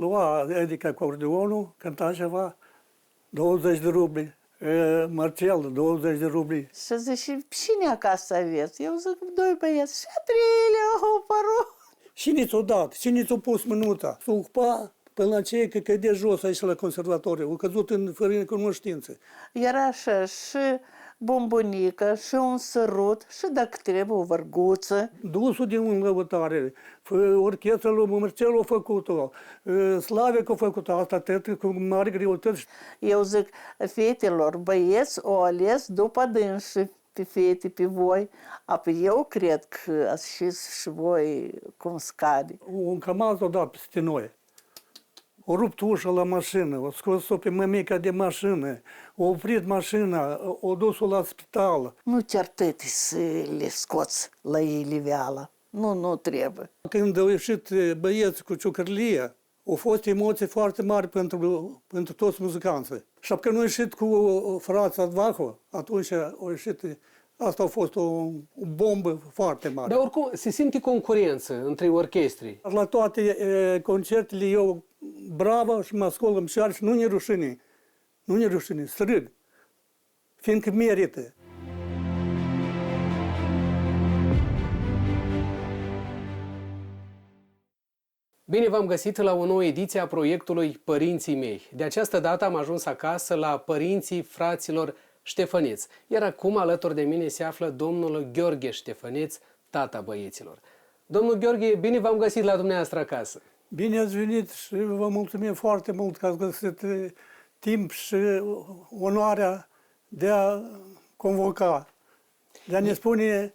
lua, adică acordeonul, cânta ceva, 20 de rubli. Marcel, 20 de rubli. Și zice, cine acasă aveți? Eu zic, doi băieți. Și a treilea, o parou. Cine ți-o dat? Cine ți-o pus mânuța? S-o ocupa până la aceea că cădea jos aici la conservatoriu. A căzut în fără cunoștință. Era așa și bombonică, și un sărut, și dacă trebuie o vărguță. Dusul de un lăutare, orchestra lui Marcel a făcut-o, Slavec a făcut-o, asta tot cu mari greutăți. Eu zic, fetelor, băieți o ales după dânsi pe fete, pe voi. Apoi eu cred că ați știți și voi cum scade. Un camaz o dat peste noi. O rupt ușa la mașină, o scos-o pe mămica de mașină, o oprit mașina, o dus-o la spital. Nu cer tăti să le scoți la ei liveală. Nu trebuie. Când au ieșit băieții cu ciocărlia, au fost emoții foarte mari pentru toți muzicanții. Și că nu a ieșit cu frața Advaho, atunci a ieșit, asta a fost o bombă foarte mare. Dar oricum se simte concurență între orchestri. La toate concertele eu bravo și mă ascult în picioare și nu ne rușine. Nu ne rușine, strâng. Fiindcă merită. Bine v-am găsit la o nouă ediție a proiectului Părinții mei. De această dată am ajuns acasă la părinții fraților Ștefăneț. Iar acum alături de mine se află domnul Gheorghe Ștefăneț, tata băieților. Domnul Gheorghe, bine v-am găsit la dumneavoastră acasă. Bine ați venit și vă mulțumim foarte mult că ați găsit timp și onoarea de a convoca, de a ne spune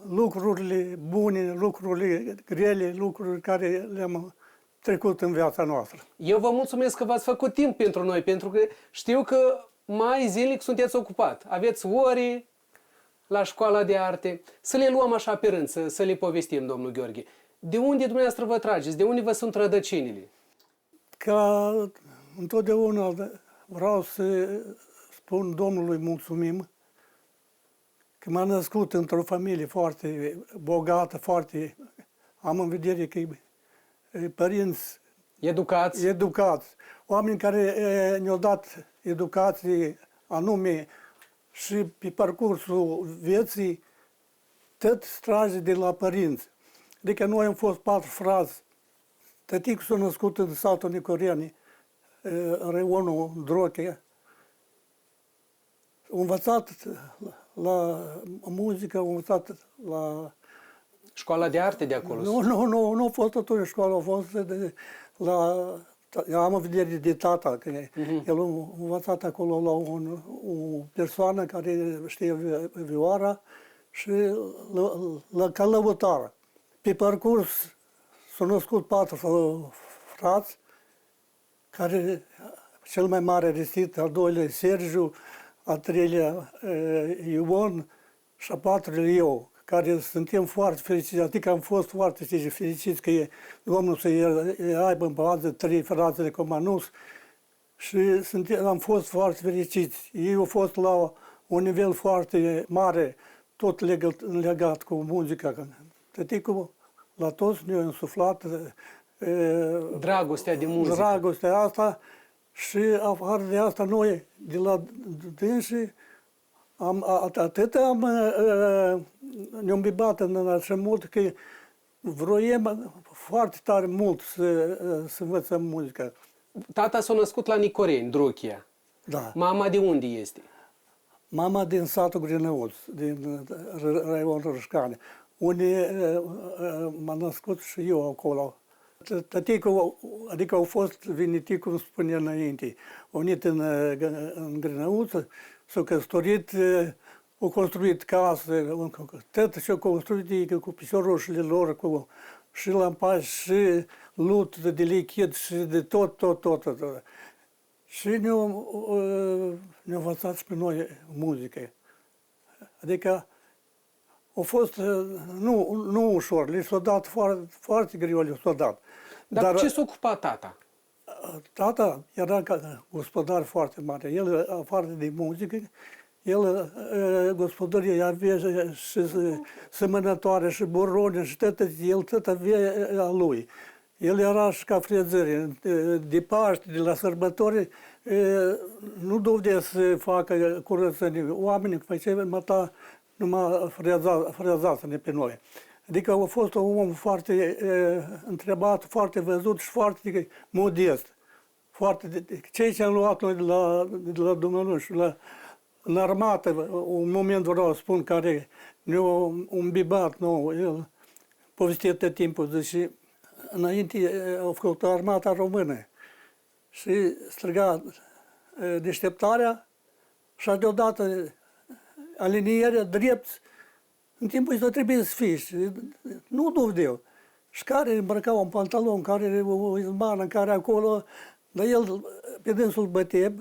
lucrurile bune, lucrurile grele, lucruri care le-am trecut în viața noastră. Eu vă mulțumesc că v-ați făcut timp pentru noi, pentru că știu că mai zilnic sunteți ocupat. Aveți ore la școala de arte. Să le luăm așa pe rând, să le povestim, domnul Gheorghe. De unde dumneavoastră vă trageți? De unde vă sunt rădăcinile? Ca întotdeauna vreau să spun Domnului mulțumim că m-a născut într-o familie foarte bogată, foarte... Am în vedere că părinți educați, oameni care ne-au dat educație anume și pe parcursul vieții tot trage de la părinți. Adică noi am fost 4 frați. Tăticul s-a născut în satul Nicoreni, în reionul Droche. A învățat la muzică, a învățat la... Școala de arte de acolo? Nu a fost atunci școală, a fost la... Eu am în vedere de tata, că el a învățat acolo la o persoană care știe vioara și la călăutară. Pe parcurs s-au născut 4 frați, care cel mai mare Ristit, al doilea Sergiu, al treilea Ion și al patrulea eu, care suntem foarte fericiți, adică am fost foarte fericiți că Domnul să aibă în bază 3 frațele cum anus și am fost foarte fericiți. Ei au fost la un nivel foarte mare, tot legat cu muzica. Tăticul la toți ne-a însuflat dragostea de muzică. Dragostea asta și afară de asta noi, de la dânsii, ne-am bibat în așa mult că vroiem foarte tare mult să învățăm muzica. Tata s-a născut la Nicoreni, Drochia. Da. Mama de unde este? Mama din satul Grinăuț, din raionul Rășcane, unde m-a născut și eu acolo. Tăticul, adică au fost venitii, cum spune înainte, au venit în Grinăuță, s-au căsătorit, au construit casă, tot și-au construit cu piciorușile lor, cu și lampași, și lut de lichid, și de tot. Și ne-au învățat și pe noi muzică. Adică a fost nu ușor, le s-a dat foarte greu, le s-a dat. Dar ce s-a ocupat tata? Tata era gospodar foarte mare. El, afară de muzică, el gospodărie avea și semănătoare, și borone, și el tot avea a lui. El era și ca frezări. De Paște, de la sărbători, nu dovedea să facă curățenie. Oamenii făceau numai frezați pe noi. Adică a fost un om foarte întrebat, foarte văzut și foarte modest. Ceea ce am luat noi de la Dumnezeu și în armată, un moment vreau să spun, care ne-a îmbibat nou, el povestea tot timpul, zice, înainte a făcut armata română și striga deșteptarea și deodată alinierea drept, în timpul ăsta trebuie să fii și nu dovedeau. Și care îmbrăca un pantalon, care o izmană, care acolo, dar el pe dânsul bătea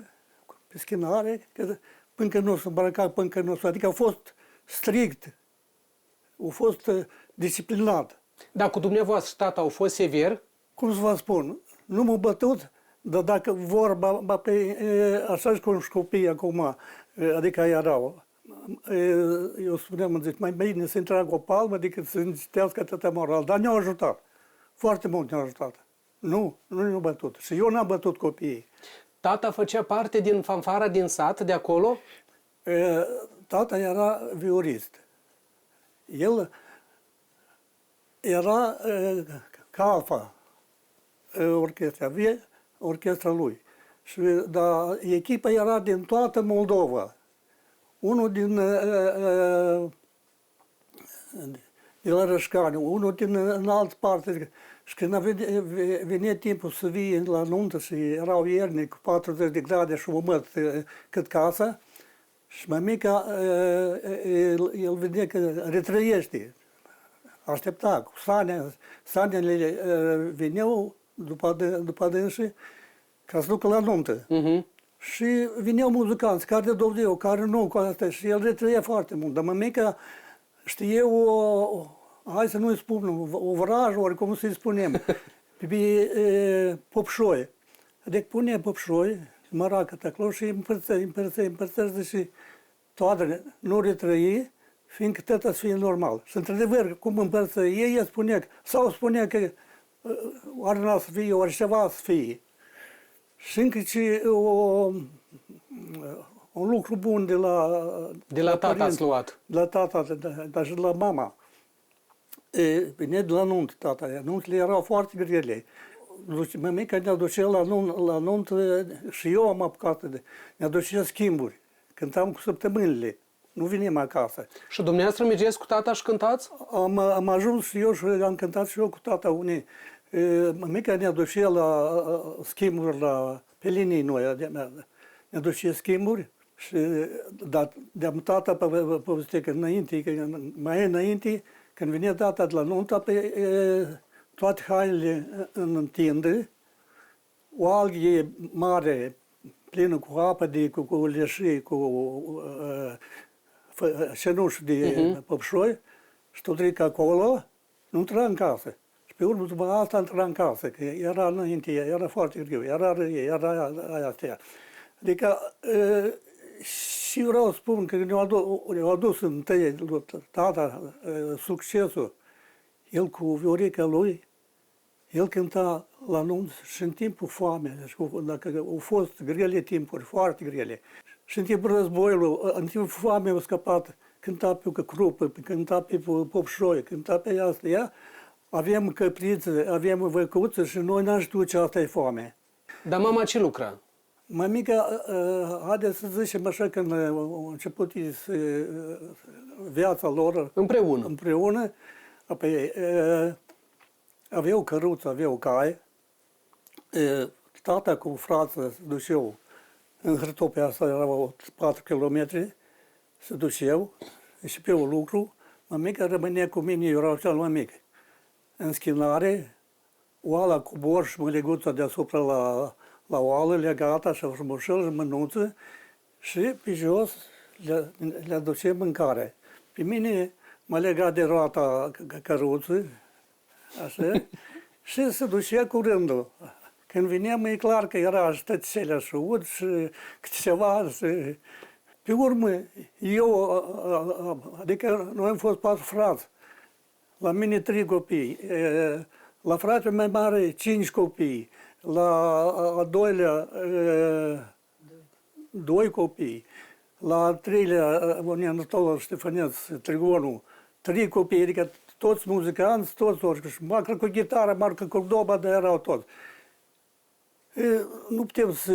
pe schinare, până că nu se îmbrăca, până că nu se... Adică a fost strict, a fost disciplinat. Dar cu dumneavoastră tata au fost sever? Cum să vă spun, nu m-a bătut, dar dacă vorba pe așa și cum și copiii acum, adică erau, eu spuneam, zic, mai bine să-i trag o palmă decât să-mi citească atâta moral. Dar ne-au ajutat. Foarte mult ne-au ajutat. Nu ne-au bătut. Și eu n-am bătut copiii. Tata făcea parte din fanfara din sat, de acolo? Tata era viorist. El era calfa orchestra, avea orchestra lui. Dar echipa era din toată Moldova. Unul din la Rășcani, unul din în altă parte. Și când venea timpul să vie la nuntă și erau ierni cu 40 de grade și umăt cât casa, și mămica, el vedea că retrăiește. Aștepta cu sanele veneau după dânsii ca să ducă la nuntă. Și veneau muzicanți care dovedeau, care nu, cu asta, și el retrăia foarte mult. Dar mămica știe hai să nu-i spun, o vrajă, ori cum să-i spunem, pe popșoi. Adică pune popșoi, măracă acolo și împărțește și toate nu retrăi, fiindcă tătă să fie normal. Și într-adevăr, cum împărțea ei, spunea că ori n-a să fie, ori ceva să fie. Și încă ce un lucru bun de la tata ați luat. De la tata, dar și de la mama. Venea de la nuntă, tata. Nuntele erau foarte grele. Mămica ne aducea la nuntă și eu am apucat. Ne aducea schimburi. Cântam cu săptămânile. Nu venim acasă. Și dumneavoastră mergeți cu tata și cântați? Am ajuns și eu și am cântat și eu cu tata unii. Mămica ne aducea la schimburi pe linii noi. Ne aducea schimburi. Și de-am tata povestea că mai înainte, când venea data de la nuntă, toate hainele în tindă, o alghie mare, plină cu apă, cu leșii, cu cenuși de păpșoi, și tot ridică acolo, nu intra în casă. Și pe urmă, după asta, intra în casă, că era înainte, era foarte greu, era răie, era aia astea. Adică, și vreau să spun că ne-au adus întâi tata succesul. El cu Viorica lui, el cânta la nunți și în timpul foamei, deci, dacă au fost grele timpuri, foarte grele. Și în timpul războiului, în timpul foamei au scăpat, cânta pe crupă, cânta pe popșoi, cânta pe asta. Avem căprițe, avem văcuță și noi n-am știut ce asta e foame. Dar mama ce lucra? Mămica, haideți să zicem așa, când a început viața lor împreună, apoi aveau căruță, aveau cai, tata cu frață se duceau în Hârtopea asta, erau 4 kilometri, se duceau, începeau lucru, mămica rămânea cu mine, eu erau cel mai mic, în schinare, oala cu borș și măleguța deasupra la oală legată așa frumușel și mânuță și pe jos le aduce mâncare. Pe mine mă lega de roata căruță, așa, și se ducea cu rândul. Când veneam, e clar că era stățelea și ud și câte ceva. Și... Pe urmă, adică noi am fost 4 frați, la mine 3 copii. La fratele mai mare 5 copii, la a doilea 2 copii, la a treilea unde Anatol Ștefăneț, Trigonul, 3 copii, adică toți muzicanți, toți, măcar cu gitară, măcar cu doba, dar erau toți. Nu putem să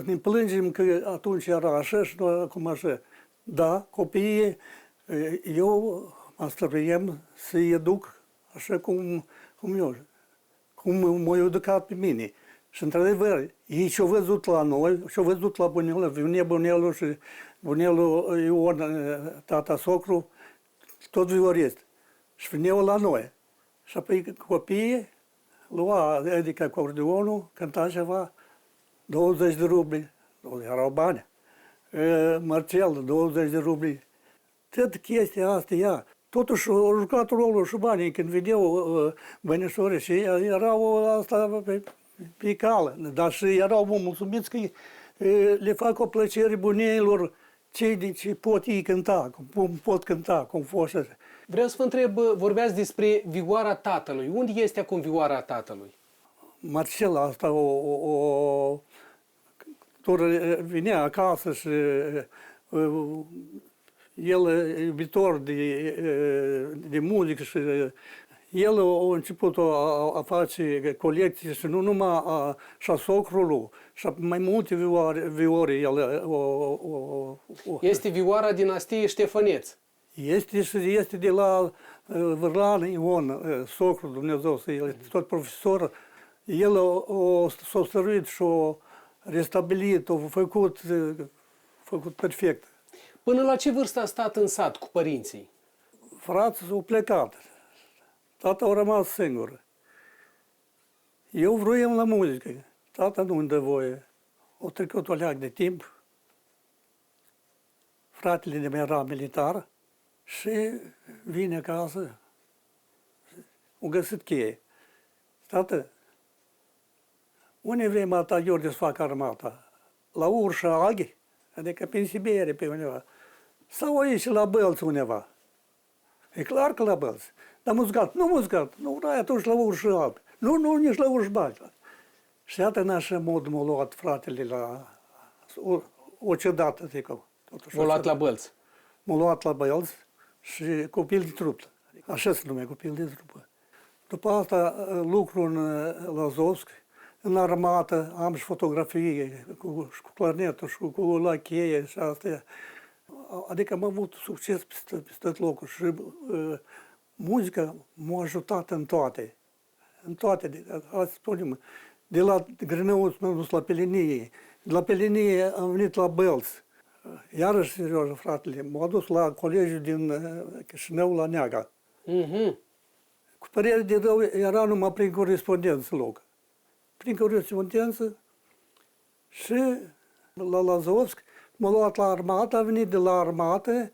ne plângem că atunci era așa și acum așa. Da, copiii, eu mă străduiem să-i educ așa cum eu, cum m-au educat pe mine. Și într-adevăr, ei și-au văzut la noi, și-au văzut la bunelul, venea bunelul și bunelul Ion, tata socru, tot viorist. Și veneau la noi. Și apoi copiii lua, adică acordeonul, cânta ceva, 20 de rubli, erau bani. Marcel, 20 de rubli. Tot chestia asta, ea. Totuși, au jucat rolul și banii când vedeau bănișorii și erau asta pe cală. Dar și erau mulțumiți că le fac o plăcere buneilor cei de ce pot ei cânta, cum pot cânta, cum fost așa. Vreau să vă întreb, vorbeați despre vioara tatălui. Unde este acum vioara tatălui? Marcel asta venea acasă și el iubitor de muzică și el a început a face colecții și nu numai și a socrului, și mai multe viore el Este vioara dinastiei Ștefăneț. Este și este de la Vârlan Ion, socru Dumnezeu, el este tot profesor. El s-a stăruit și a restabilit, a făcut perfect. Până la ce vârstă a stat în sat cu părinții? Frații s-au plecat. Tata a rămas singur. Eu vroiam la muzică. Tata nu-mi dă voie. O trecut o leac de timp. Fratele de meu era militar și vine acasă. O găsit cheie. Tată, unde vrei mata Gheorghe să facă armata? La Urșa Aghi? Adică prin Siberia, pe undeva. Sau aici, la Bălți undeva. E clar că la Bălți. Dar muzicat, nu vrei atunci la Urșa Aghi. Nu, nici la Urșa Aghi. Și iată în așa mod m-a luat fratele la... O cedat, adică. M-a luat la Bălți. M-a luat la Bălți și copil de trupă. Așa se numea, copil de trupă. După asta lucru în Lazovsk, în armată, am și fotografii cu clarinetul și cu la cheie și astea. Adică am avut succes peste tot locul și muzica m-a ajutat în toate. În toate, spunem, de la Grânăuț m-am dus la Pelenie, de la Pelenie am venit la Bălți. Iarăși, serios, fratele, m-a dus la colegiul din Chișinău la Neaga. Cu părere de rău, era numai prin corespondență loc. Prin corespondență și la Lazovsk m-a luat la armată, a venit de la armată,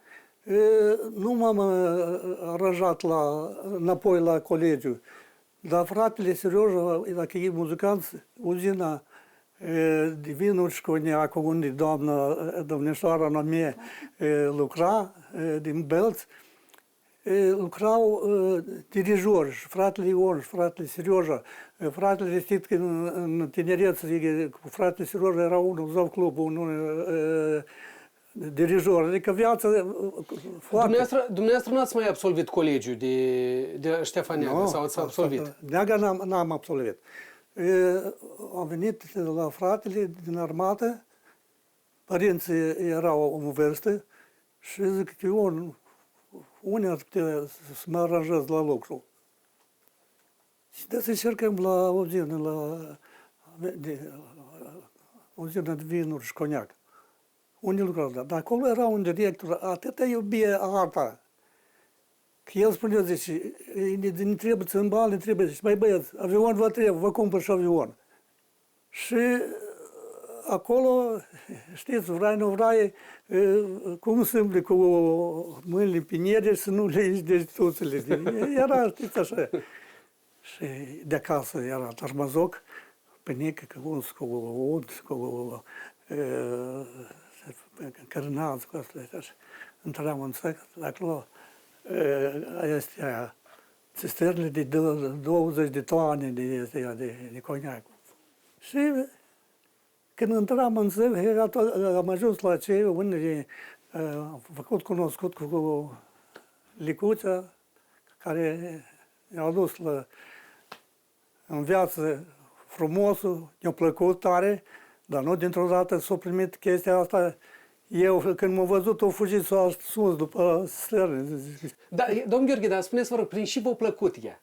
nu m-am aranjat înapoi la colegiu. Dar fratele serios, dacă e muzicant, uzina de vinuri și coniac, unde domnișoara mea lucra, din Bălți, lucrau dirijori, și fratele Ion, și fratele Serioja. Fratele Restit, în tinerețe, cu fratele Serioja era unul zău club, unul dirijor. Adică viața foarte... Dumneavoastră n-ați mai absolvit colegiul de Ștefăneagă, sau ați absolvit? Neaga n-am absolvit. Am venit la fratele din armată, părinții erau în vârstă și zic că eu unde ar putea să mă aranjez la lucru. Și de să încercăm la uzină de vinuri și coniac. Unde lucrau? Dar acolo era un director, atâta iubie arta. Că el spunea, zice, ne trebuie țâmbal, ne trebuie, zice, mai băieți, avion vă trebuie, vă cumpăr și avion. Și acolo, știți, vrei, nu vrei, cum se îmbli cu mâinile pe nere să nu le iei degetuțele. Era, știți, așa. Și de acasă era tarmazoc, pănică, cu uns, cu ud, cu cărnați, cu astea. Intram în sec, acolo este cisternele de 20 de toane de coniac. Și când intram în țări, am ajuns la cei unde am făcut cunoscut cu Licuța, care ne-a dus în viață frumosul, ne-a plăcut tare, dar nu dintr-o dată s-a primit chestia asta. Eu, când m-am văzut, au fugit sus după sterne. Da, domn Gheorghe, dar spuneți, vă rog, prin și v-a plăcut ea?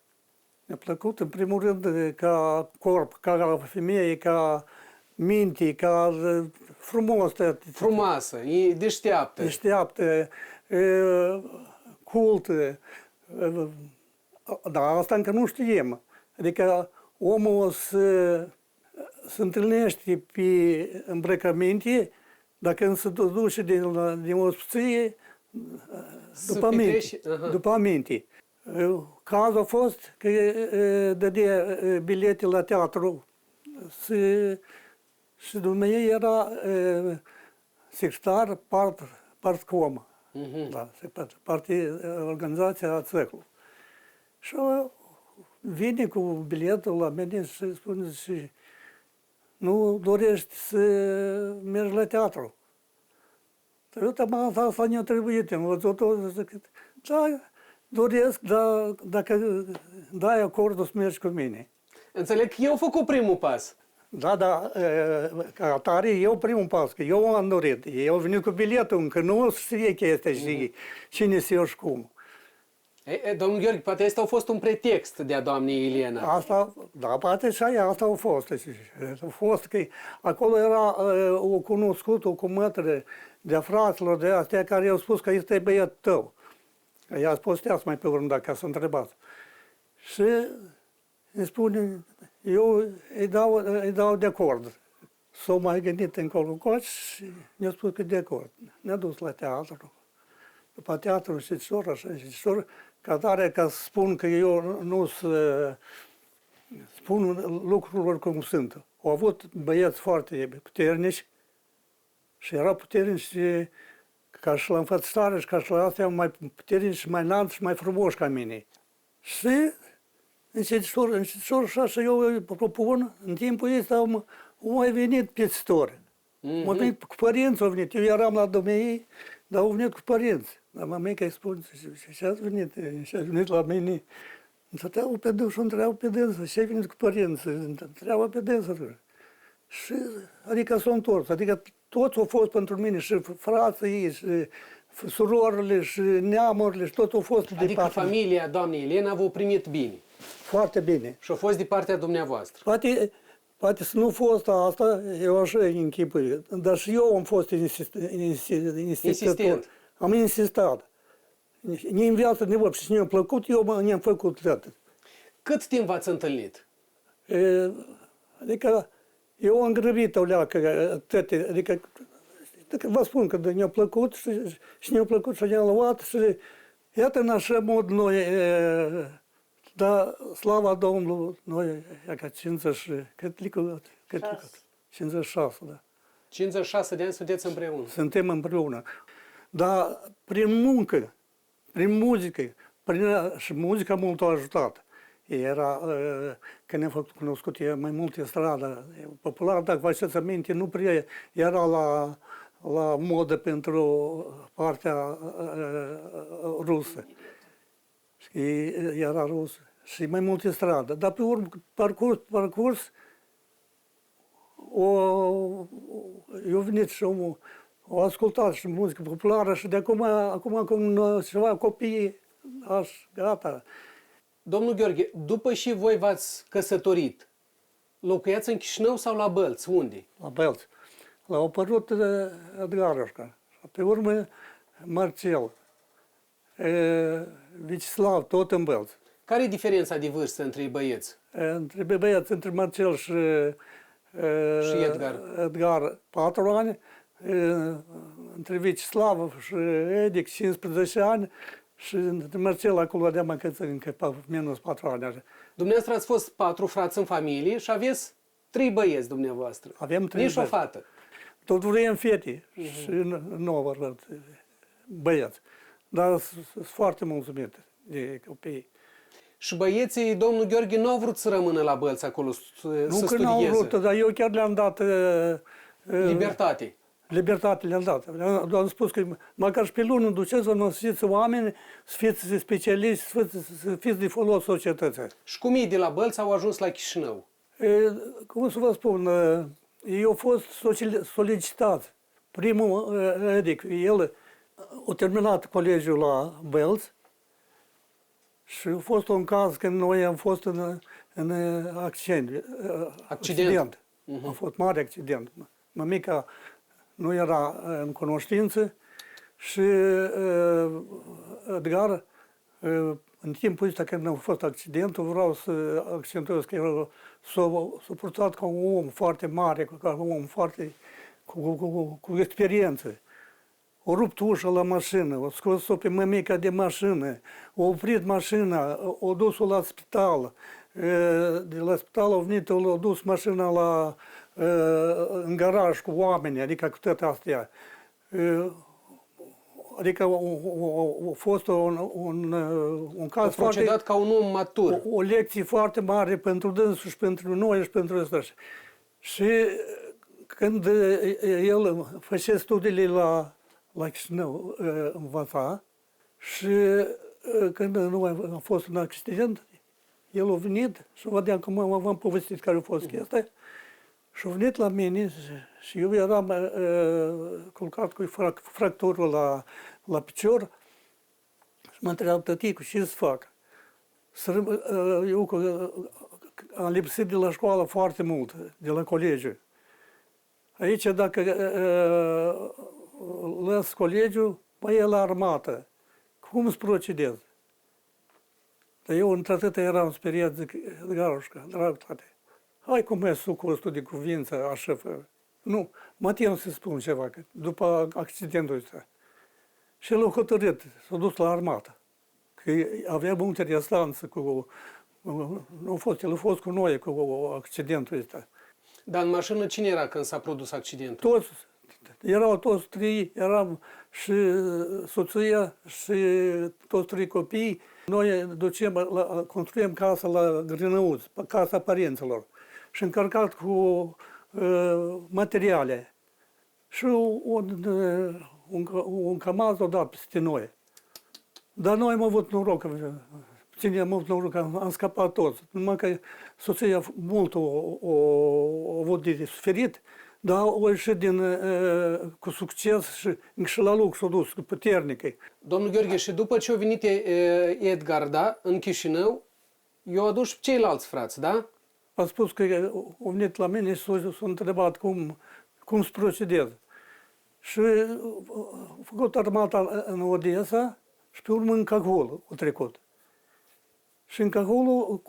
Mi-a plăcut, în primul rând, ca corp, ca femeie, ca minte, ca frumos. Frumoasă, e deșteaptă. Deșteaptă, cultă. Dar asta încă nu știm. Adică omul se întâlnește pe îmbrăcăminte, dar când se duce din ospăție, după aminte. Cazul a fost că dădea bilete la teatru și dumneavoastră era secretar partcom, da, organizația țecului. Și vine cu biletul la mine și spune și nu dorești să mergi la teatru. Eu asta ne-a trebuit, am văzut-o, zic, da, doresc, dar dacă dai acordul să mergi cu mine. Înțeleg că eu am făcut primul pas. Da, ca atare, eu primul pas, că eu am dorit. Eu am venit cu biletul, încă nu știe chestia și cine se și cum. Domnul Gheorghe, poate asta a fost un pretext de-a doamnei Elena. Asta, da, poate și aia, asta a fost. A fost că acolo era o cunoscută, o cumătră de fraților de astea care i-au spus că este băiat tău. I-a spus mai pe urmă dacă s-a întrebat. Și îmi spune, eu îi dau de acord. S-au mai gândit încolo coaci și ne-a spus că de acord. Ne-a dus la teatru. După teatru și sora, ca tare ca să spun că eu nu spun lucrurilor cum sunt. Au avut băieți foarte puternici și erau puternici ca și la înfățișare și ca și la astea mai puternici, mai înalți și mai frumoși ca mine. Și încetișor așa și eu îi propun, în timpul ăsta au mai venit piețitori. Au venit cu părinți, au venit. Eu eram la domnii, dar au venit cu părinți. Dar mamica îi spune, și ați venit, și a venit la mine. Îmi stăteau pe dânsă, întreabă pe dânsă, și a venit cu părinți, întreabă pe dânsă. Și, adică s-au întors, adică toți au fost pentru mine, și frații ei, și surorile, și neamurile, și tot au fost de Adică familia doamnei Elena v-a primit bine. Foarte bine. Și a fost de partea dumneavoastră. Poate să nu fost asta, eu așa închipui, dar și eu am fost insistent. Am insistat. Ne în viață ne văd și ne-a plăcut, eu ne-am făcut toate. Cât timp v-ați întâlnit? Adică eu am grăbit o leacă, adică vă spun că ne-a plăcut și ne-a plăcut și ne-a luat și iată în așa mod noi, dar slava Domnului, noi, ca 56, da. 56 de ani sunteți împreună. Suntem împreună. Dar prin muncă, prin muzică, și muzica mult a ajutat. Era, când ne-am făcut cunoscut, e mai mult stradă. Popular, dacă vă aduceți aminte, nu prea era la modă pentru partea rusă. Și era rusă. Și mai multe stradă. Dar pe urmă, parcurs, eu venit și omul, o ascultat și muzică populară și de acum cum ceva copii, gata. Domnul Gheorghe, după și voi v-ați căsătorit, locuiați în Chișinău sau la Bălți? Unde? La Bălți. L-a apărut Edgarușca. Pe urmă Marcel. Vecislav, tot în Bălți. Care e diferența de vârstă între băieți? Între băieți, între Marcel și Edgar 4 ani, între Vecislav și Edic 15 ani și între Marcel acolo aveam încă minus 4 ani. Dumneavoastră ați fost 4 frați în familie și aveți 3 băieți dumneavoastră. Avem 3 Nici o fată. Tot vrem fete și 9 băieți. Dar sunt foarte mulțumit de copii. Și băieții, domnul Gheorghe, nu au vrut să rămână la Bălți acolo să Nu că n-au studieze. vrut, dar eu chiar le-am dat Libertate. libertate, le-am dat. Le-am spus că măcar și pe lună duceți, vă nosiți oameni, să fiți specialiști, să fiți de folos societății. Și cum ei de la Bălți au ajuns la Chișinău? Cum să vă spun, ei au fost solicitați. Primul, adică el a terminat colegiul la Bălți și a fost un caz când noi am fost în accident. A fost mare accident. Mămica nu era în cunoștință și Edgar, în timpul ăsta când a fost accidentul, vreau să accentuez că el s-a purtat ca un om foarte mare, ca un om foarte cu experiență. O rupt ușa la mașină, o scos-o pe mămica de mașină, o oprit mașina, o dus-o la spital. De la spital au venit, o dus mașina în garaj cu oameni, adică cu toate astea. Adică a fost un caz a procedat foarte... ca un om matur. O lecție foarte mare pentru dânsul și pentru noi și pentru ăsta. Și când el făcea studiile la Chișinău, învăța, și când nu a fost un accident, el a venit și vedeam că v-am povestit care a fost chestia. Și a venit la mine și eu eram culcat cu fractură la picior și mă întreabă, tăticu, ce să fac? Eu am lipsit de la școală foarte mult, de la colegiu. Aici, dacă lăs colegiul, mai e la armată. Cum să procedez? Dar eu într-atât eram speriat, zic, Garușca, drag tate, hai cum e sucostul de cuvință, așa fă. Nu, mă tem să spun ceva, că după accidentul ăsta. Și el a hotărât, s-a dus la armată. Că avea multe restanță cu... el a fost cu noi cu accidentul ăsta. Dar în mașină cine era când s-a produs accidentul? Erau toți trei, eram și soția și toți trei copii. Noi construim casa la Grânăuț, casa părinților, și încărcat cu materiale. Și un camaz o dat peste noi. Dar noi am avut noroc, cine am avut noroc, am scăpat toți. Numai că soția mult a avut de suferit, dar o ieșit cu succes și la loc s-a dus, puternică. Domnul Gheorghe, și după ce a venit Edgar, da, în Chișinău, i-au adus ceilalți frați, da? A spus că a venit la mine și s-a întrebat cum să procedez. Și a făcut armata în Odessa și pe urmă în Cahul a trecut. Și în Cahul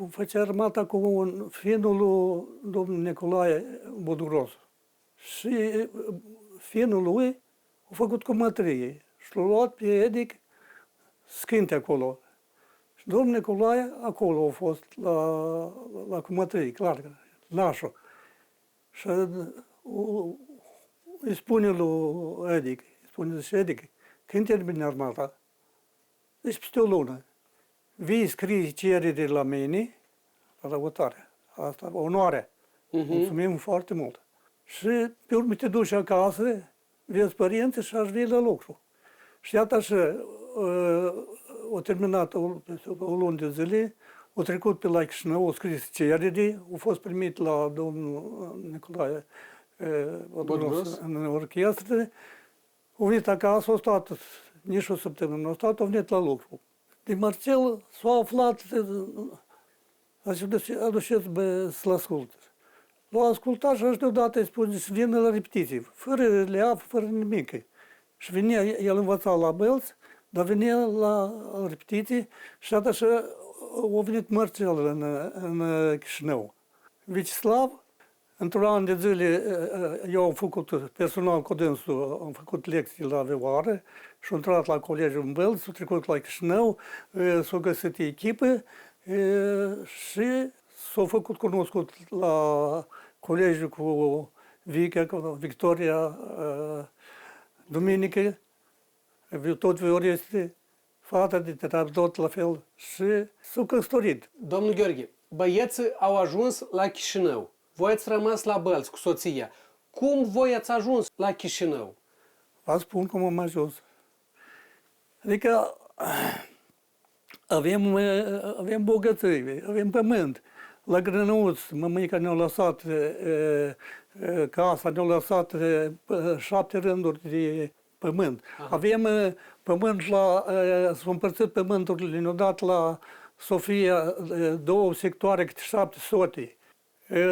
făcea armata cu finul lui domnul Nicolae Buduros. Și finul lui a făcut cu mătrie și l-a luat pe Edic scânte acolo. Și domnul Nicolae acolo a fost la cumătrie, clar, nașul. Și îi spune lui Edic, Edic, când termine armata? Deci peste o lună. Vii, scrii cerere la mine, la răbătare. Asta, onoare. Mulțumim foarte mult. Și pe urmă te duci acasă, vezi părinții și aș veni la lucru. Și iată așa, au terminat o lună de zile, au trecut pe la Chișinău, au scris cerere, au fost primit la domnul Nicolae Buduros în orchestră, au venit acasă, au stat nici o săptămână, au venit la lucru. De Marcel s-a aflat, aduceți să-l asculte. L-a ascultat și așa deodată îi spune să vină la repetiții, fără leaf, fără nimic. Și venea, el învăța la Bălți, dar venea la repetiții și atunci a venit Marcel în Chișinău. Vecislav, într-un an de zile, eu am făcut personal cu dânsul, am făcut lecții la Vioară și am intrat la colegiul în Bălți, s-a trecut la Chișinău, s-a găsit echipă și s-a făcut cunoscut la colegiul cu Vica, cu Victoria, Duminică, tot Vioreste, fata de treabă, tot la fel. Și s-au căsătorit. Domnul Gheorghe, băieții au ajuns la Chișinău. Voi ați rămas la Bălți cu soția. Cum voi ați ajuns la Chișinău? Vă spun cum am ajuns. Adică avem bogății, avem pământ. La Grănăuț, mămica ne-a lăsat casa, ne-a lăsat 7 rânduri de pământ. Aha. Avem pământ s-au împărțit pământurile, ne-au dat la Sofia 2 sectoare câte 700.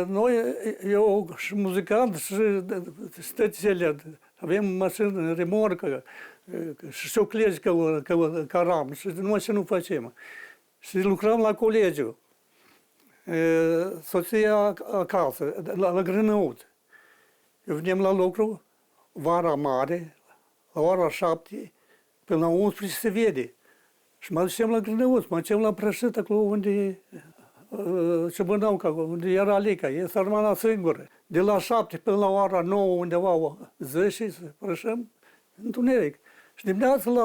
Noi, eu și muzicant și stățele, avem mașină, remorcă și șoclegi ca ram și numai ce nu facem. Și lucrăm la colegiu. Soția acasă, la Grănăuț. Eu venim la lucru, vara mare, la ora 7, până la 11 se vede. Și mă ducem la Grănăuț, mă ducem la Prășit, acolo unde Ciobănauca, unde era Lica, e sărmana singură. De la 7 până la ora 9, undeva 10, să prășăm întuneric. Și dimineața la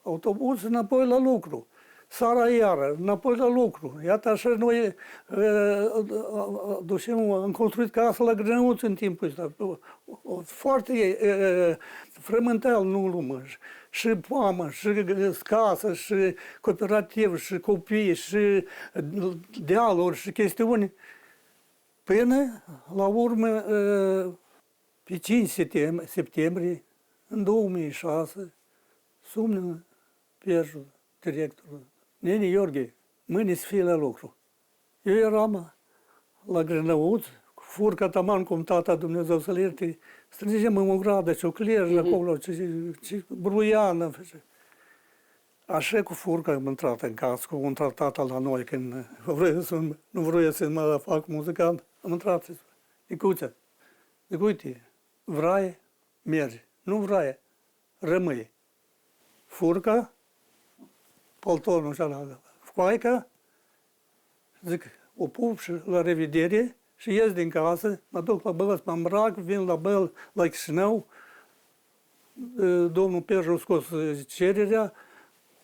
autobuz, înapoi la lucru. Seara iară, înapoi la lucru. Iată așa noi am construit casa la Grănăuț în timpul ăsta. Foarte frământeal, nu lumă. Și poamă, și casă, și cooperativ, și copii, și dealuri, și chestiuni. Până, la urmă, pe 5 septembrie, în 2006, sumnă Pierju, directorul. Nene Gheorghe, mâine să fie la lucru. Eu eram la Grănăuț, cu furca taman cum tata Dumnezeu să-l ierte, strângem în o gradă, cioclej acolo, bruiană. Așa cu furca am intrat în casă, cum a intrat tata la noi când nu vroia să mă fac muzicant. Am intrat, Nicuță, uite, vrei, mergi, nu vrei, rămâi. Furca, poltonul ăla, foaica, zic, o pup și la revedere și ies din casă, mă duc la Bălți, mă îmbrac, vin la Chișinău, domnul Perju a scos cererea,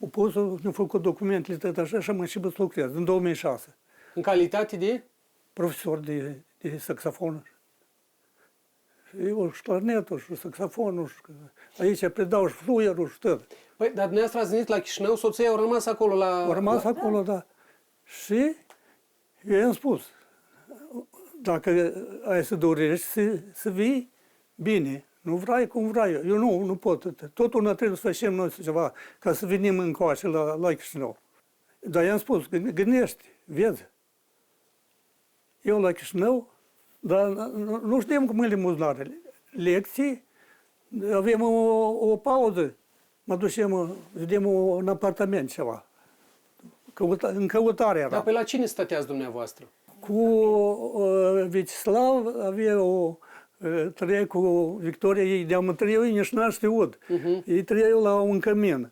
a pus, ne-a făcut documentele, tot așa, și am început să lucrez, în 2006. În calitate de? Profesor de saxofon. Eu și clarinetul, și saxofonul, și aici predau și fluierul și tot. Păi, dar dumneavoastră ați venit la Chișinău, soția au rămas acolo la... Au rămas acolo, da. Și eu i-am spus, dacă ai să dorești să vii, bine, nu vrei cum vrei. Eu nu pot. Tot una trebuie să facem noi ceva ca să venim încoace la Chișinău. Dar i-am spus, gândește, vezi. Eu la Chișinău, dar nu știm cum le muzunare. Lecții, avem o pauză, mă ducem, vedem un apartament ceva. În căutare era. Dar pe la cine stăteați dumneavoastră? Cu Vecislav avea trăia cu Victoria, ei de-am trăiau, ei nici n-a știut. Ei trăiau la un cămin,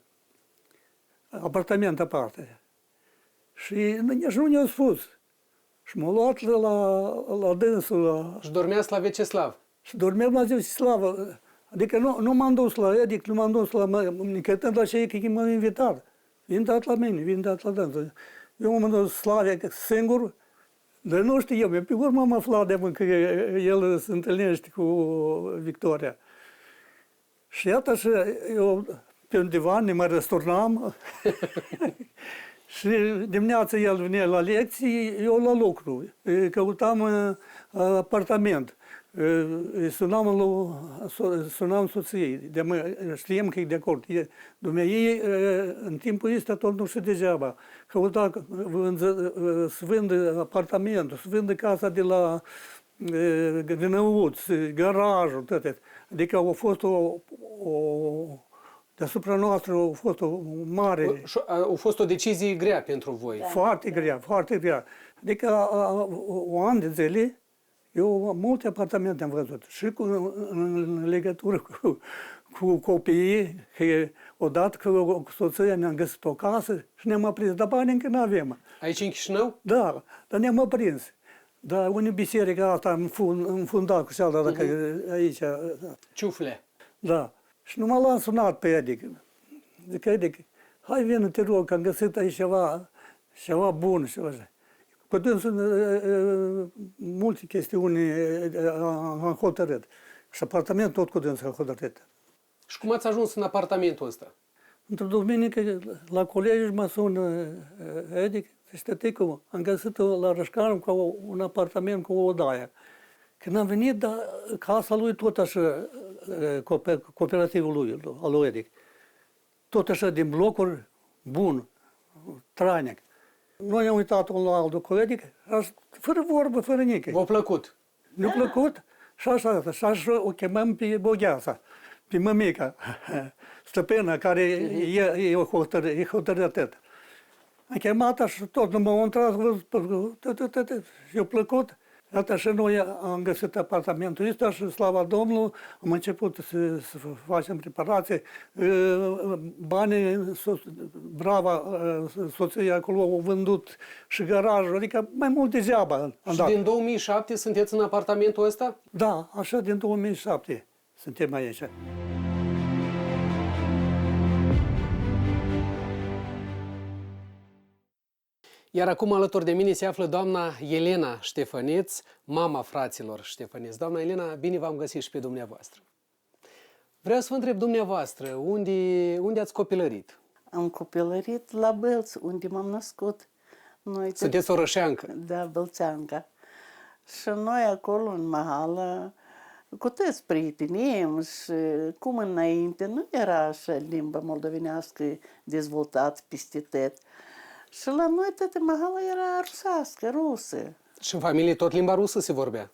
apartament aparte. Și nici nu ne-au spus. Și m-a luat la dânsul. Și dormeați la Vecislav? Și dormeam la Vecislav. Adică nu m-am dus la Edic, nu m-am dus la Nicătân, la cei care m-au invitat. Vin dat la mine, vin dat la dânsul. Eu m-am dus Slavia singur, dar nu știu eu, pe urmă am aflat de că el se întâlnește cu Victoria. Și iată și eu pe un divan ne mai răsturnam și dimineața el venea la lecții, eu la lucru. Căutam apartament. Sunam soției, știam că e de acord. Dumnezeu, în timpul ăsta tot nu știu degeaba. Căuta să vândă apartamentul, să vândă casa de la Grănăuț, garajul, toate. Adică a fost deasupra noastră a fost o mare... A fost o decizie grea pentru voi. Foarte grea, foarte grea. Adică un an de zile, eu multe apartamente am văzut și în legătură cu copiii, că odată cu soția ne-am găsit o casă și ne-am aprins, dar bani încă nu avem. Aici în Chișinău? Da, dar ne-am aprins. Dar unde biserica asta am fundat cu cealaltă aici. Ciufle. Da. Și numai l-am sunat pe Edic. Zic, Edic, hai vină, te rog, că am găsit aici ceva bun. Cu dânsul multe chestiuni am hotărât. Și apartament tot cu dânsul am hotărât. Și cum ați ajuns în apartamentul ăsta? Într-o duminică, la colegi mă sună Edic, știi cum, am găsit la Rășcan cu un apartament cu o odaie. Când am venit, dar casa lui tot așa, cooperativul lui, al lui Edic, tot așa din blocuri, bun, tranic. Noi am uitat unul la altul cu Edic, fără vorbă, fără nică. V-a plăcut? Ne-a plăcut și așa o chemăm pe Bogheasa, pe mămica, stăpâna, care e hotărâtă. Am chemat și tot, nu m-au intrat, i-a plăcut. Iată și noi am găsit apartamentul ăsta și, slavă Domnului, am început să facem reparații. Banii, brava, soția acolo au vândut și garajul, adică mai mult degeaba. Și din 2007 sunteți în apartamentul ăsta? Da, așa din 2007 suntem aici. Iar acum alături de mine se află doamna Elena Ștefăneț, mama fraților Ștefăneț. Doamna Elena, bine v-am găsit și pe dumneavoastră. Vreau să vă întreb dumneavoastră, unde ați copilărit? Am copilărit la Bălți, unde m-am născut. Noi Sunteți orășeancă? Da, Bălțeanca. Și noi acolo, în Mahală, cu toți prietenim și cum înainte, nu era așa limba moldovenească dezvoltată peste tot. Și la noi toată Mahala era rusească, rusă. Și în familie tot limba rusă se vorbea?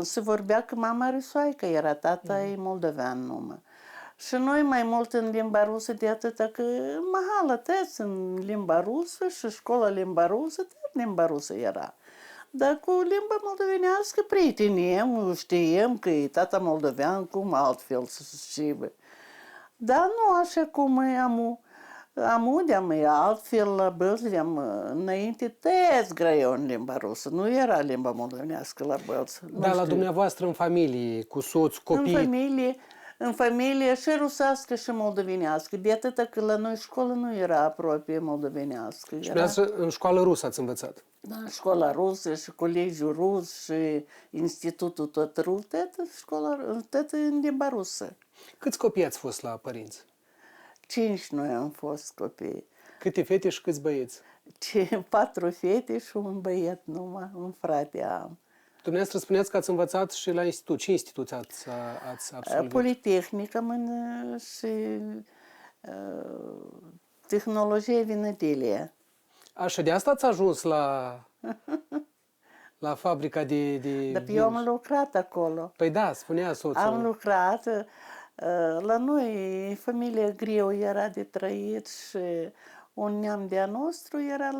Se vorbea că mama rusoaică era, tata e moldovean numai. Și noi mai mult în limba rusă de atâta că Mahala toți în limba rusă și școala limba rusă, tot limba rusă era. Dar cu limba moldovenească prieteniem, știem că e tata moldovean, cum altfel să știe. Dar nu așa cum e amudeam e altfel, la Bălți, înainte tăiați greu în limba rusă, nu era limba moldovenească la Bălți. Dar la dumneavoastră în familie, cu soț, copii? În familie și rusească și moldovenească, de atâta că la noi școală nu era aproape moldovenească. Și în școală rusă ați învățat? Da, școala rusă și colegiul rus și institutul tot rus, tot în limba rusă. Câți copii ați fost la părinți? 5 noi am fost copii. Câte fete și câți băieți? 4 fete și un băiet numai, un frate am. Dumneavoastră spuneați că ați învățat și la institut. Ce institut ați absolvit? Politehnică și tehnologie vinădelie. Așa, de asta ați ajuns la fabrica de Dar eu am lucrat acolo. Păi da, spunea soțul. Am lucrat. La noi, familia greu era de trăit și un neam de-a nostru era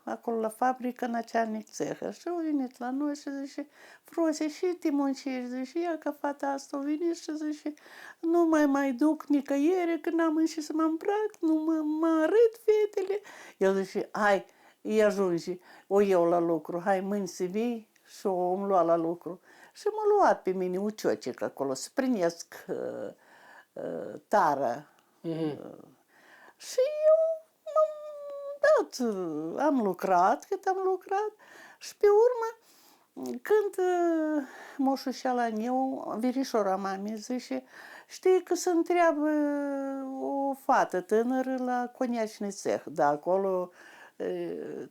acolo la fabrică, начальник цеха. Și a venit la noi și zice, Frosie, și te muncești? Zice, ia ca fata asta a venit și zice, nu mai duc nicăieri, că n-am înșit să mă îmbrac, nu mă arăt fetele. El zice, hai, îi ajunge, o iau la lucru, hai mâini să vii și o am luat la lucru. Și m-a luat pe mine uciocic acolo, să prinesc tară. Și eu m-am dat, am lucrat, cât am lucrat. Și pe urmă, când moșușeala meu, verișora mamei, zice, știi că se întreabă o fată tânără la coniacный цех, da, acolo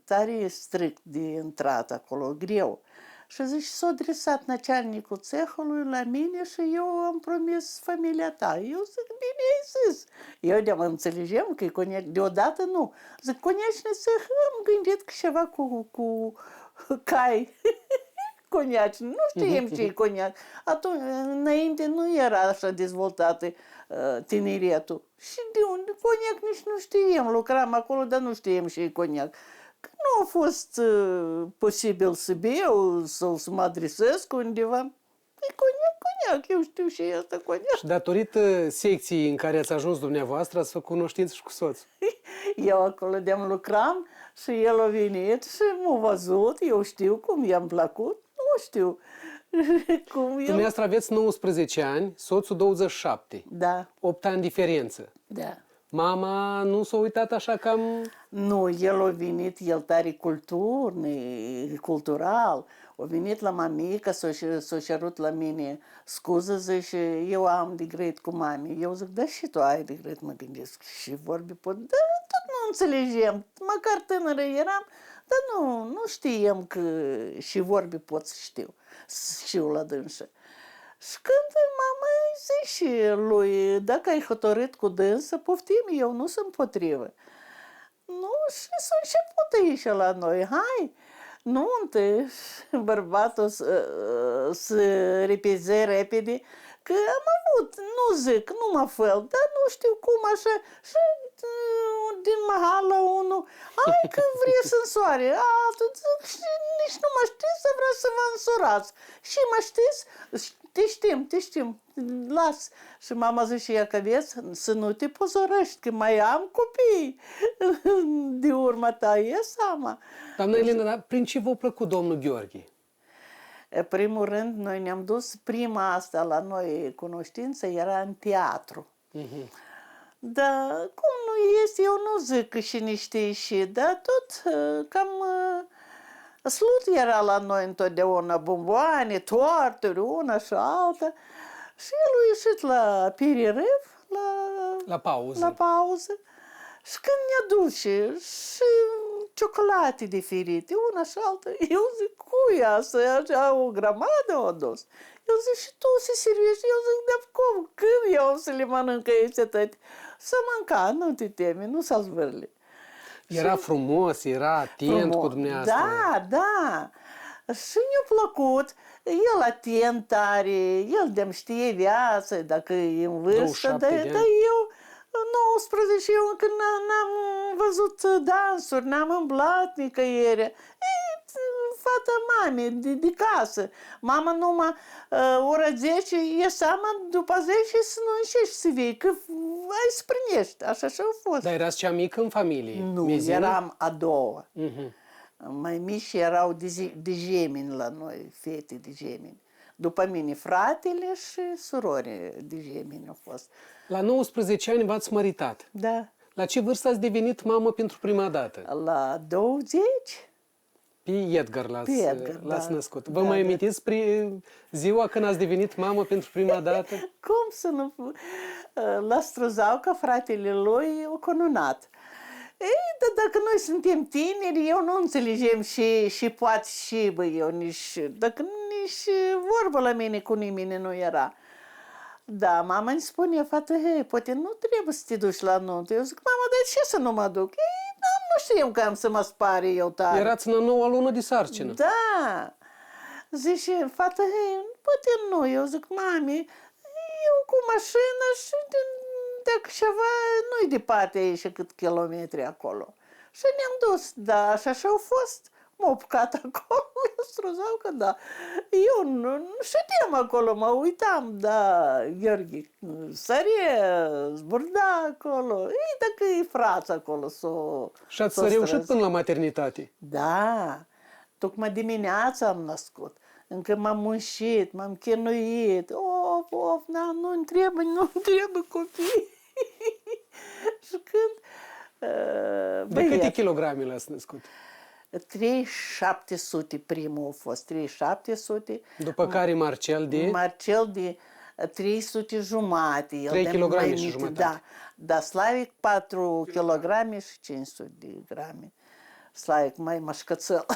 tare strict de intrat, acolo, greu. Și zice, s-a adresat начальnicul cehului la mine și eu am promis familia ta. Eu zic, bine ai zis. Eu de-am înțelegem că e coniac, deodată nu. Zic, coniacный цех, am gândit că ceva cu cai. Coniaci, nu știm ce e coniac. Atunci, înainte nu era așa dezvoltată tineretul. Și de unde? Coniac nici nu știam. Lucram acolo, dar nu știam ce e coniac. Că nu a fost posibil să beau sau să mă adresez cu undeva. E coniac, eu știu și asta coniac. Și datorită secției în care ați ajuns dumneavoastră, ați făcut cunoștință și cu soțul. Eu acolo de-am lucram și el a venit și m-a văzut, eu știu cum i-am plăcut, nu știu cum eu... Dumneavoastră aveți 19 ani, soțul 27. Da, 8 ani diferență. da. Mama nu s-a uitat așa cam... Nu, el a venit, el tare cultural. A venit la mamică, s-a cerut la mine scuză, zice, eu am de greit cu mami. Eu zic, da, și tu ai de greit, mă gândesc. Și vorbi pot, da, tot nu înțelegem. Măcar tânără eram, dar nu știam că și vorbi pot să știu la dânsă. Și când mama îi zice lui, dacă ai hotărât cu dânsă, poftim, eu nu sunt împotrivă. Nu, și s-a început aici la noi, hai, nuntă, bărbatul să repeze repede, că am avut, nu zic, numai fel, dar nu știu cum așa, și din mahala unul, hai că vrei să însoare, altul zic, și nici nu mă știți să vreau să vă însurați. Și mă știți? Te știm, las. Și mama zice, ia că vezi, să nu te pozorăști, că mai am copii de urma ta, e seama. Doamna Elena, dar prin ce v-a plăcut domnul Gheorghe? Primul rând, noi ne-am dus, prima asta la noi cunoștință era în teatru. Dar cum nu este, eu nu zic că și niște și, dar tot cam slut era la noi întotdeauna, bomboane, toarturi, una și alta. Și el a ieșit la aperitiv, La pauză. la pauză. Și când ne duce și ciocolate diferite, una și alta, eu zic, cui asta? Așa o grămadă o dus. Eu zic, și tu se servești? Eu zic, de cum? Când eu să le mănânc aici atât? Să mânca, nu te teme, nu s-a zvârli. Era frumos, era atent cu dumneavoastră. Da. Și mi-a plăcut. El atent tare, el de-mi știe viață, dacă e în vârstă, dar eu 19, eu încă n-am văzut dansuri, n-am îmblat nicăieri. E fata mamei, de casă. Mama numai ora 10, e seama, după 10 să nu încerci să vii, că ai să primești. Așa și-a fost. Dar erați cea mică în familie? Nu, Mezină? eram a doua. Mai mici erau de gemeni la noi, fete de gemeni. După mine fratele și surori de gemeni au fost. La 19 ani v-ați măritat. Da. La ce vârstă ați devenit mamă pentru prima dată? La 20. Pe Edgar l-ați da. născut. Vă mai amintiți ziua când ați devenit mamă pentru prima dată? Cum să nu... La Struzauca, fratele lui, a cununat. Ei, dar dacă noi suntem tineri, eu nu înțelegem și poate și, eu nici... Dacă nici vorbă la mine cu nimeni nu era. Da, mama îmi spune, fată, poate nu trebuie să te duci la nuntă. Eu zic, mama, dar ce să nu mă duc? Ei, nu știu că am să mă spare eu tare. Erați în a 9-a lună de sarcină. Da. Zice, fată, poate nu. Eu zic, mami, eu cu mașină și dacă ceva, nu-i departe aici cât kilometri acolo. Și ne-am dus, da, așa și-au fost. M-au apucat acolo, struzau că da. Eu nu știam acolo, mă uitam, da, Gheorghe, sărie, zburda acolo. Ei, dacă e frață acolo, Și ați reușit până la maternitate. Da, tocmai dimineața am născut. Încă m-am muncit, m-am chinuit. Nu-mi trebuie copii. Și când... De câte kilograme l-ați născut? 3700 primul a fost, 3700. După care Marcel de 300 jumate. 3 kg și jumătate. Da, dar Slavic 4 kg și 500 de grame. Slavic mai mașcățel.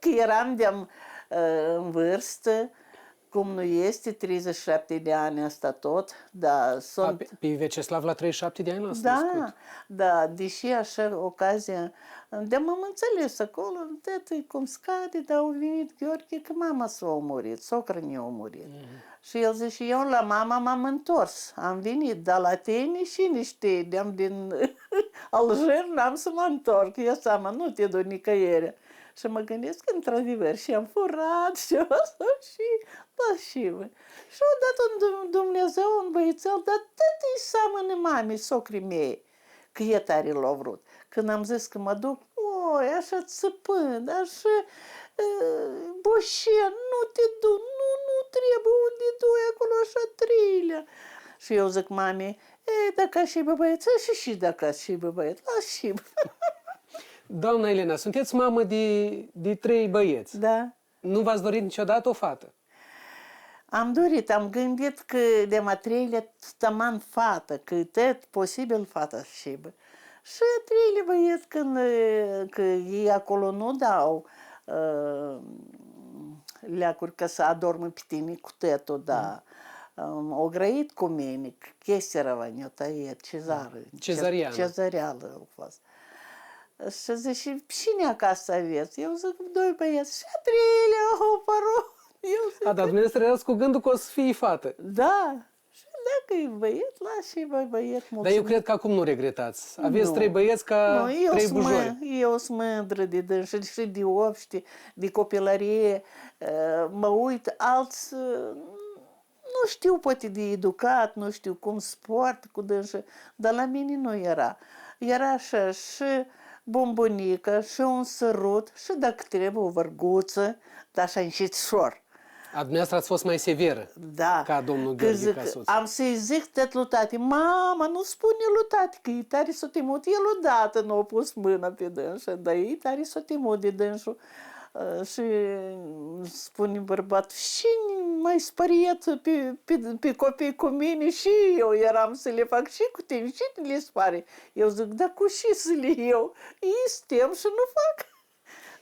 Că eram în vârstă, cum nu este, 37 de ani asta tot, da. Pe Veceslav la 37 de ani l-ați născut? Da, deși așa ocazia, m-am înțeles acolo, cum scade, dar au venit Gheorghe că mama s-a omorât, socră ne-a omorât. Și el zice, eu la mama m-am întors, am venit, dar la tine și niște din Alger n-am să mă întorc, eu seama, nu te duc nicăieri. Și mă gândesc că, într-adevăr, și am furat și asta și a dat Dumnezeu un băiețel, dar tot îi seamănă mamei, socrii mei, că e tare l-a vrut. Când am zis că mă duc, așa țăpând, așa, boșen, nu te duc, nu trebuie, unde duci acolo așa trilea. Și eu zic mamei, E, dacă și băieți, și dacă și băieți, las și. Doamna Elena, sunteți mamă de 3 băieți. Da. Nu v-ați dorit niciodată o fată? Am dorit, am gândit că de a treilea taman fată, că tot posibil fată și bă. Și treile băieți când că ei acolo nu dau leacuri ca să adormă pe tine cu tetul, da. O grăit cu mine, Chesterova ne-o tăiet, cezară. Cezariană. Cezarială a fost. Și zice, cine acasă aveți? Eu zic, 2 băieți. Și a treilea au apărut. Eu zic, A, dar dumneavoastră erați cu gândul că o să fie fată. da. Și dacă e băiet, las și băiet. Dar eu cred că acum nu regretați. Aveți Nu. 3 băieți ca Nu, 3 bujori. eu sunt mândră de dânsă și de obște, de copilărie. Mă uit, alți nu știu, poate de educat, nu știu cum sport cu dânsă, dar la mine nu era. Era așa și bombonică, și un sărut, și dacă trebuie o vărguță, dar așa înșițor. A dumneavoastră ați fost mai severă Da. ca domnul Că Gheorghe zic, Casuț. am să-i zic tot lui tati, mama, nu spune lui tati, că e tare s-o temut. El odată nu a pus mâna pe dânsul, dar e tare s-o temut de dânsul. Și spune bărbatul, și mai spăriet pe copii cu mine și eu eram să le fac și cu tine, și le spare. Eu zic, da cu și să le iau, îi stem și nu fac.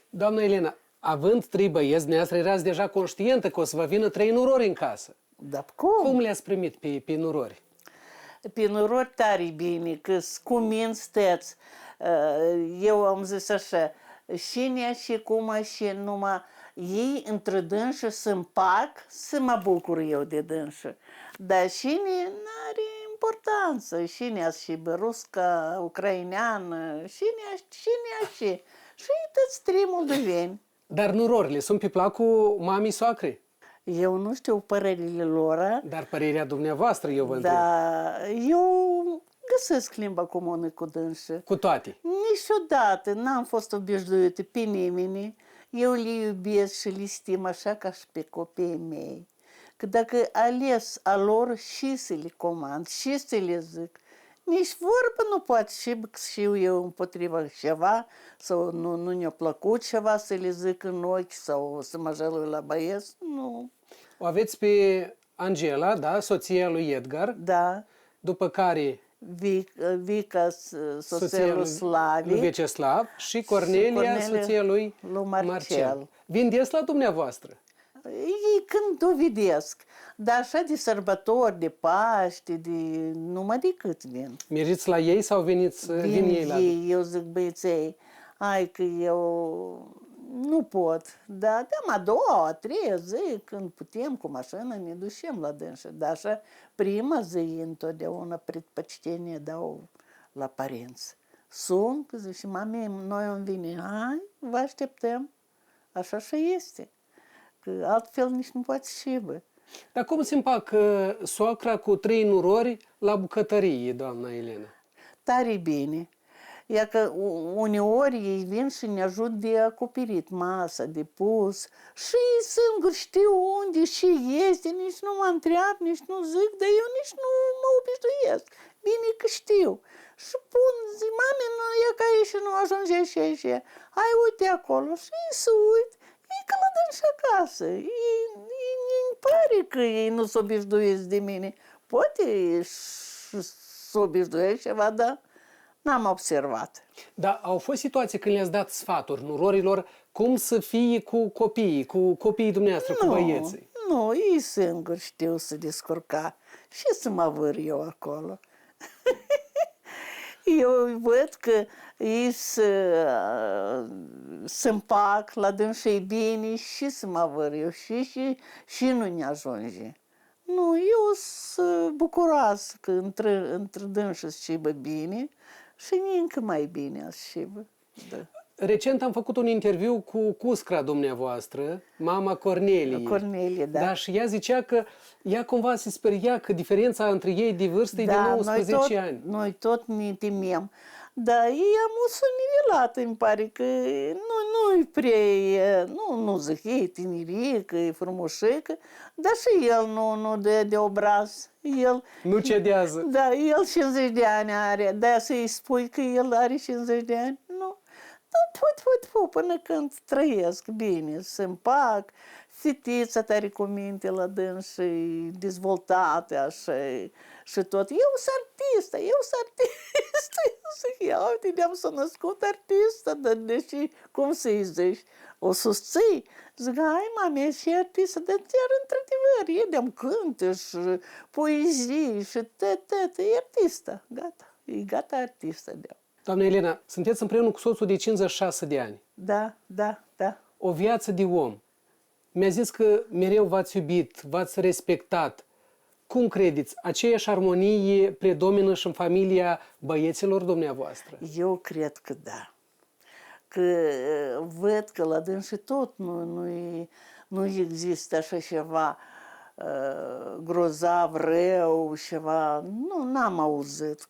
Doamna Elena, având 3 băieți, dumneavoastră erați deja conștientă că o să vă vină 3 nurori în casă. Dar cum? Cum le-ați primit pe nurori? Pe noroc tare bine, că cu mine stăți. Eu am zis așa, și nea și cum și numai ei între dânsă să împac, să mă bucur eu de dânsă. Dar și n-are importanță, și nea și ruscă, ucraineană, și nea. Și toți 3 moldoveni. Dar nurorile sunt pe placul mamii soacre. Eu nu știu părerile lor, Dar părerea dumneavoastră, eu vă întreb. dar eu găsesc limba comună cu dânsă. Cu toate. Niciodată n-am fost obișnuită pe nimeni. Eu le iubesc și le stim așa ca și pe copiii mei. Că dacă ales a lor și să le comand, și să le zic, nici vorbă nu poate și eu împotriva ceva, sau nu ne-a plăcut ceva să le zic în ochi, sau să mă jălui la băieți, nu. O aveți pe Angela, da, soția lui Edgar, Da, după care Vica, soția lui Slavi. lui Veceslav și Cornelia, soția lui Marcel. Marcel. Vin des la dumneavoastră. Ei când dovedesc, dar așa de sărbători, de Paște, de numai decât vin. Mergeți la ei sau vin ei la... Eu zic băieței, hai că eu nu pot, dar dăm a doua, a treia zi, când putem cu mașina, ne ducem la dânsă. Dar așa, prima zi întotdeauna predpăcitenie dau la părinți. Sun, că zic, și mami, noi îmi vine, hai, vă așteptăm. Așa și este. Că altfel nici nu poate și, bă. Dar cum se împacă soacra cu 3 nurori la bucătărie, doamna Elena? Tare bine. Ia că uneori ei vin și ne ajut de acoperit masa, de pus. Și ei singuri știu unde și este, nici nu mă întreabă, nici nu zic, dar eu nici nu mă obișnuiesc. Bine că știu. Și pun, zic, mami, nu e ca aici și nu ajunge și. Hai, uite acolo. Și ei se uit. E că la dâns acasă. Îmi pare că ei nu s-o obișnuiesc de mine. Poate s-o obișnuiesc ceva, dar n-am observat. Dar au fost situații când le-ați dat sfaturi nurorilor cum să fie cu copiii dumneavoastră, cu băieții? Nu, ei singuri știu să descurca. Și să mă văr eu acolo. Eu văd că ei să împac la dânsei bine și să mă văr eu și nu ne ajunge. Nu, eu sunt bucuroasă că între dânsă și bine și încă mai bine și da. Recent am făcut un interviu cu cuscra dumneavoastră, mama Cornelie. Cornelie, da. Da, și ea zicea că ea cumva se speria că diferența între ei de vârstă e de 19 ani. Noi tot ne temem. Dar ei am o nivelat, îmi pare că nu-i prea, nu zic, e tinerică, e frumușică, dar și el nu dă de obraz. El, Nu cedează. Da, el 50 de ani are, de să-i spui că el are 50 de ani, nu. Dar până când trăiesc bine, se împac, fetița tare cu minte la dâns și dezvoltate așa și tot. Eu sunt artistă. Eu zic, ia uite, de-am s-a născut artistă, dar deși, cum să-i zici, o susții. Zic, hai, mami, e și artistă, dar chiar într-adevăr, e de-am cântă și poezii și e artistă, gata. E gata artistă de-am. Doamna Elena, sunteți împreună cu soțul de 56 de ani. Da. O viață de om. Mi-a zis că mereu v-ați iubit, v-ați respectat. Cum credeți? Aceeași armonie predomină și în familia băieților dumneavoastră? Eu cred că da. Că văd că la dânsii tot nu există așa ceva grozav, rău, ceva. N-am auzit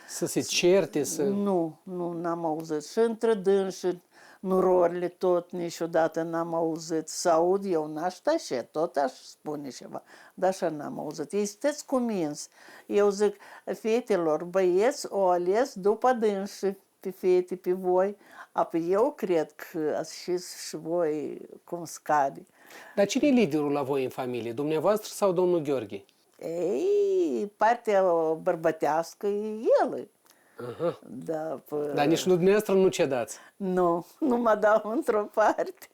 Să se certe, să... Nu, n-am auzit. Și între dânsii, nurorile tot niciodată n-am auzit. Să aud eu, n-aș așa, tot aș spune ceva. Dar așa n-am auzit. Ei sunteți convins. Eu zic, fetelor, băieți o ales după dânsii, pe fete, pe voi. Apoi eu cred că ați și voi cum scade. Dar cine e liderul la voi în familie? Dumneavoastră sau domnul Gheorghe? Ei, partea bărbătească e el. Aha. Da, Dar nici dumneavoastră nu cedați. Nu mă dau într-o parte.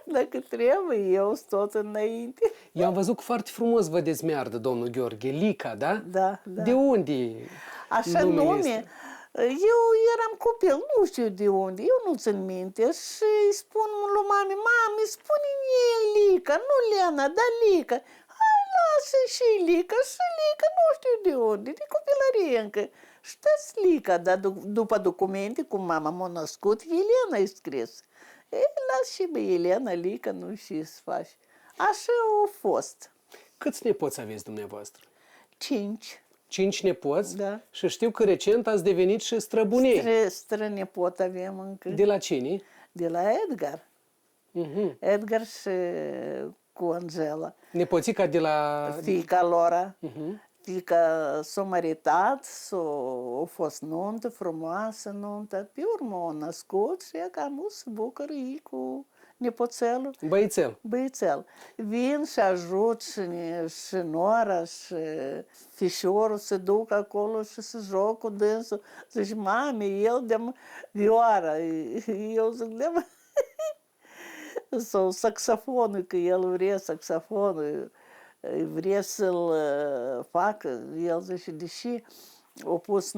Dacă trebuie, eu sunt tot înainte. Eu am văzut că foarte frumos vă dezmeardă domnul Gheorghe. Lica, da? Da. De unde Așa numele nume. este? Eu eram copil, nu știu de unde, eu nu țin minte și îi spun lui mami, spune mie Lica, nu Lena, dar Lica. Hai, lasă și Lica, nu știu de unde, de copilărie încă. Știți Lica, dar după documente, cum mama m-a născut, Elena e scris. Las și bă, Elena, Lica, nu știu să faci. Așa a fost. Câți nepoți aveți dumneavoastră? 5. 5 nepoți? Da. Și știu că recent ați devenit și străbunei. Strănepot avem încă. De la cine? De la Edgar. Edgar și cu Angela. Nepoțica de la... Fiica lor. Fiica s-a maritat, a fost nuntă, frumoasă nuntă. Pe urmă a născut și e cam se bucură ei cu nepoțelul. Băițel. Vin și ajut și nora și fișorul se duc acolo și se joc cu dânsul. Zice, mami, el de-am vioara. Eu zic, de-am... Sau saxofonul, că el vrea saxofonul. Vrea să-l facă. El zice, deși a pus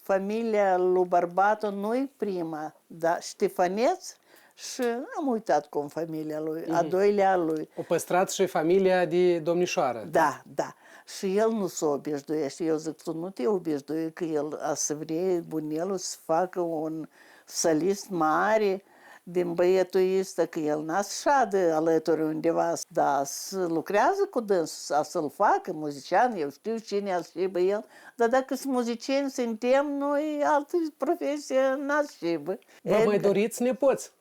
familia lui bărbatul nu-i prima, dar Ștefaneț și am uitat cum familia lui, a doilea lui. O păstrați și familia de domnișoară. Da. Și el nu se obișnuiește. Eu zic, tu nu te obișnuiești că el a să vrea bunelul să facă un solist mare din băietul ăsta, că el n-a șadă alături undeva, dar lucrează cu dânsul, să-l facă muzician, eu știu cine a șibă el, dar dacă sunt muzicieni, suntem noi, altă profesie n-a șibă. Vă mai doriți nepoți?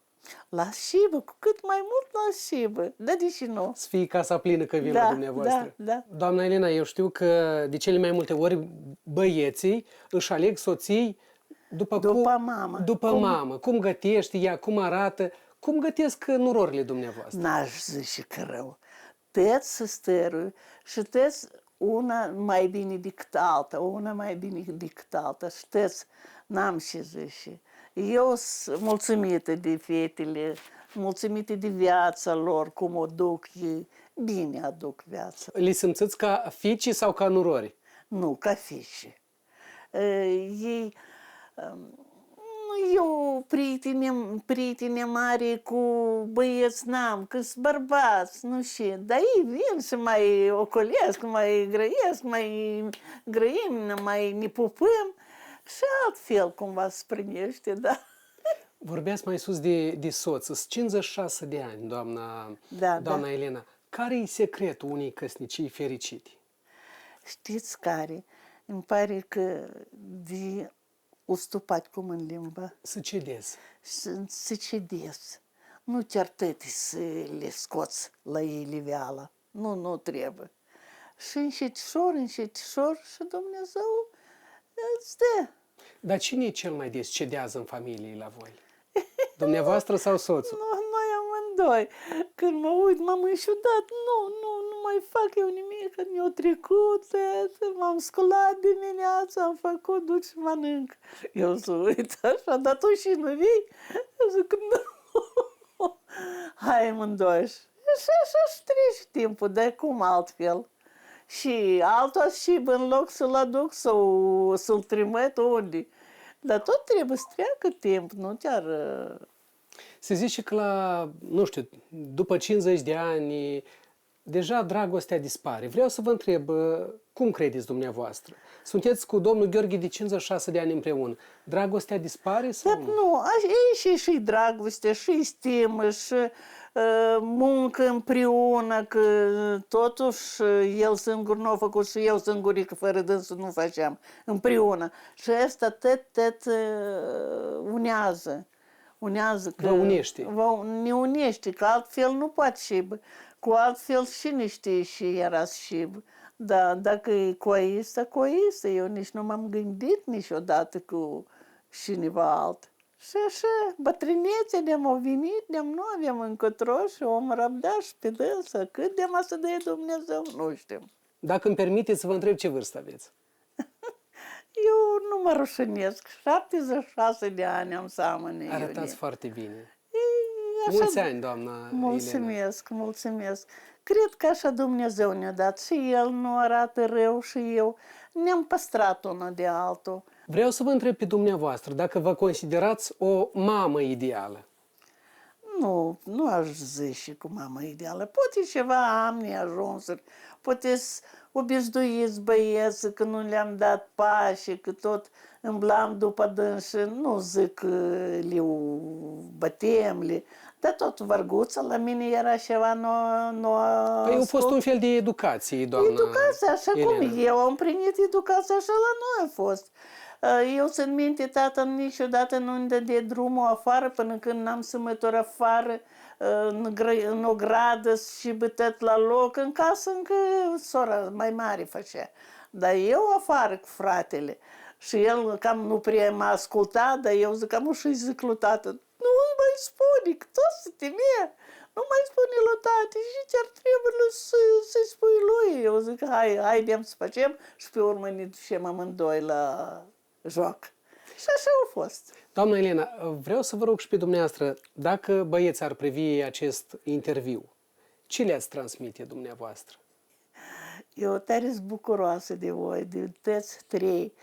La șibă, cu cât mai mult la șibă, dar deși nu. Să fie casa plină că vin la dumneavoastră. Da. Doamna Elena, eu știu că de cele mai multe ori băieții își aleg soții după mamă. Mamă. Cum gătește ea, cum arată, cum gătesc nurorile dumneavoastră? N-aș zice că rău. Tăți se stărui și tăți una mai bine decât alta, Știți, n-am ce zice. Eu sunt mulțumită de fetele, mulțumită de viața lor, cum o duc ei. Bine aduc viața. Le simțiți ca fiici sau ca nurori? Nu, ca fiice. Ei... Eu prietene mare cu băieți n-am, că sunt bărbați, nu știu, dar ei vin și mai ocolesc, mai grăim, mai ne pupăm și altfel cumva se primește, da. Vorbeați mai sus de soț. Sunt 56 de ani, doamna Elena. Care e secretul unei căsnicii fericite? Știți care? Îmi pare că de ustupat cum în limbă. Să cedez. Să cedezi. Nu chiar tăti să le scoți la ei liveală. Nu trebuie. Și încetișor și Dumnezeu îți dă. Dar cine cel mai des cedează în familie la voi? Dumneavoastră sau soțul? Noi amândoi. Când mă uit, m-am înșudat. Nu mai fac eu nimic. Când mi-au trecut, m-am sculat dimineața, am făcut, duci și mănânc. Eu să uit așa, dar tu și nu vii? Eu zic, nu. Hai amândoi. Și așa-și trece timpul, de cum altfel. Și altul și în loc să-l aduc sau să-l trimit unde. Dar tot trebuie să treacă timp, nu chiar... Se zice că nu știu, după 50 de ani, deja dragostea dispare. Vreau să vă întreb, cum credeți dumneavoastră? Sunteți cu domnul Gheorghe de 56 de ani împreună. Dragostea dispare sau Dar nu, e și dragoste, și stimă, și muncă împreună, că totuși el singur nu a făcut și eu singurică, fără dânsul nu făceam, împreună. Și asta tot unează. Că vă unește. Ne unește, că altfel nu poate și cu altfel și niște și era și. Da, dacă e coistă. Eu nici nu m-am gândit niciodată cu cineva alt. Și așa, bătrânețe de-am venit, nu aveam încotro și om răbda și pe dânsă. Cât de mă să dea Dumnezeu, nu știu. Dacă îmi permiteți să vă întreb ce vârstă aveți? Eu nu mă rușinesc. 76 de ani am să am. Arătați foarte bine. Așa, Mulți ani, doamna mulțumesc. Cred că așa Dumnezeu ne-a dat. Și El nu arată rău și eu. Ne-am păstrat unul de altul. Vreau să vă întreb pe dumneavoastră dacă vă considerați o mamă ideală. Nu aș zice cu mamă ideală. Poate ceva am neajunsuri. Poate obișnuiți băieți că nu le-am dat pași, că tot îmblam după dânsi. Nu zic că le bătem, dar tot vărguța la mine era ceva Păi a fost un fel de educație, doamna Educația, așa Elena. cum eu am primit educația, așa la noi a fost. Eu țin minte, tata niciodată nu-mi dădea drumul afară până când n-am sămători afară, în o gradă și bătăt la loc. În casă încă sora mai mare făcea. Dar eu afară cu fratele. Și el cam nu prea m-a ascultat, dar eu zic, am și zic lui tată, nu mai spune, că tot să te mie. Nu mai spune lui tată, și chiar trebuie să-i spui lui. Eu zic, haidem să facem și pe urmă ne ducem amândoi la joc. Și așa a fost. Doamna Elena, vreau să vă rog și pe dumneavoastră, dacă băieți ar privi acest interviu, ce le-ați transmite dumneavoastră? Eu tare sunt bucuroasă de voi, de toți trei.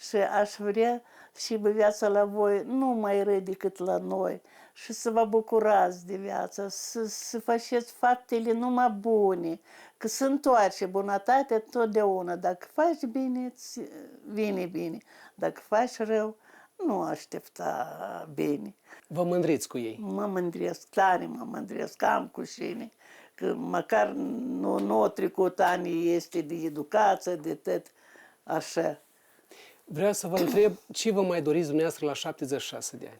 Și aș vrea și viața la voi nu mai rău decât la noi. Și să vă bucurați de viață, să faceți faptele numai bune, că se întoarce bunătatea totdeauna. Dacă faci bine, îți vine bine. Dacă faci rău, nu aștepta bine. Vă mândriți cu ei? Mă mândresc, tare mă mândresc, am cu cine. Că măcar nu au trecut ani este de educație, de tot așa. Vreau să vă întreb ce vă mai doriți dumneavoastră la 76 de ani?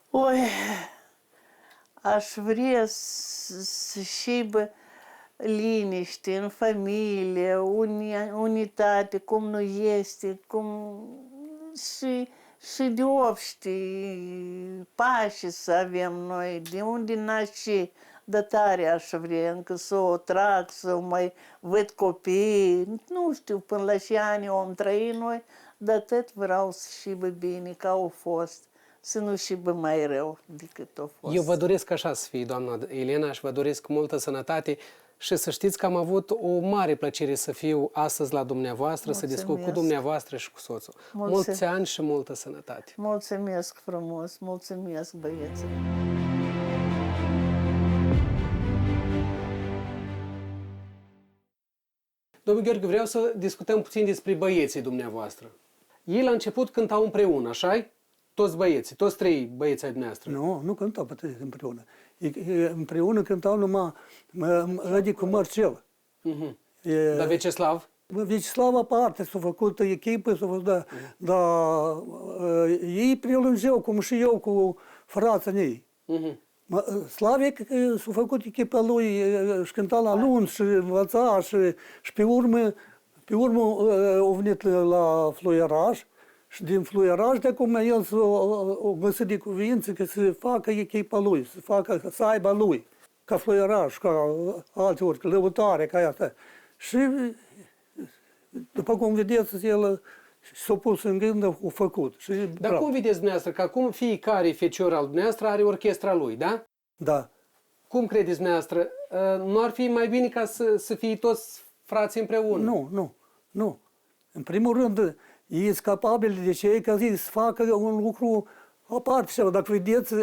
Oi, aș vrea să șibă liniște în familie, unitate, cum nu este, și de obște pași să avem noi, de unde naște, de tare aș vrea încă să o trag, să mai văd copii, nu știu până la ce ani om trăi noi, dar tot vreau să șibă bine ca au fost. Să nu șibă mai rău decât a fost. Eu vă doresc așa să fie, doamna Elena, și vă doresc multă sănătate și să știți că am avut o mare plăcere să fiu astăzi la dumneavoastră, să discut cu dumneavoastră și cu soțul. Mulți ani și multă sănătate. Mulțumesc frumos, mulțumesc băieții. Domnul Gheorghe, vreau să discutăm puțin despre băieții dumneavoastră. Ei la început cântau împreună, așa-i? toți băieții, toți trei băieți ai dumneavoastră? Nu, nu cântau pe trei împreună. Împreună cântau numai Adi cu Marcel. Mhm. Dar Veceslav? Vecislav aparte s-a făcut echipă, s-a făcut, dar ei prelungeau, cum și eu cu frații ei. Mhm. Slavic s-a făcut echipa lui, și cânta la luni, și învăța, și pe urmă a venit la Fluieraș, și din Fluieraș de acum el s-a găsit de cuvință că să facă echipa lui, să aibă lui, ca Fluieraș, ca alte ori, lăutare, ca asta. Și după cum vedeți, el s-a pus în gând, a făcut. Și Dar bravo. cum vedeți dumneavoastră că acum fiecare fecior al dumneavoastră are orchestra lui, da? Da. Cum credeți dumneavoastră? Nu ar fi mai bine ca să fie toți frații împreună? Nu. În primul rând, ei sunt capabili de cei ca să facă un lucru aparte. Și dacă vedeți,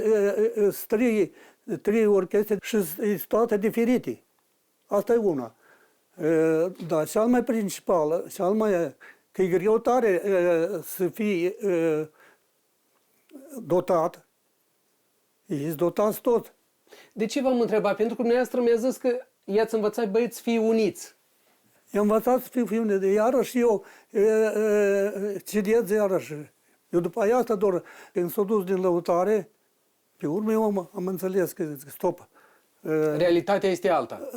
sunt trei orchestre și sunt toate diferite. Asta e una. Dar cel mai principal, că e greu tare să fii dotat, ei sunt dotați tot. De ce v-am întrebat? Pentru că dumneavoastră mi-a zis că i-ați învățat băieți să fie uniți. I-am învățat să fiu unde, iarăși eu cedez iarăși. Eu după aia asta doar, când s-a dus din lăutare, pe urmă eu am înțeles că stop. Realitatea este alta.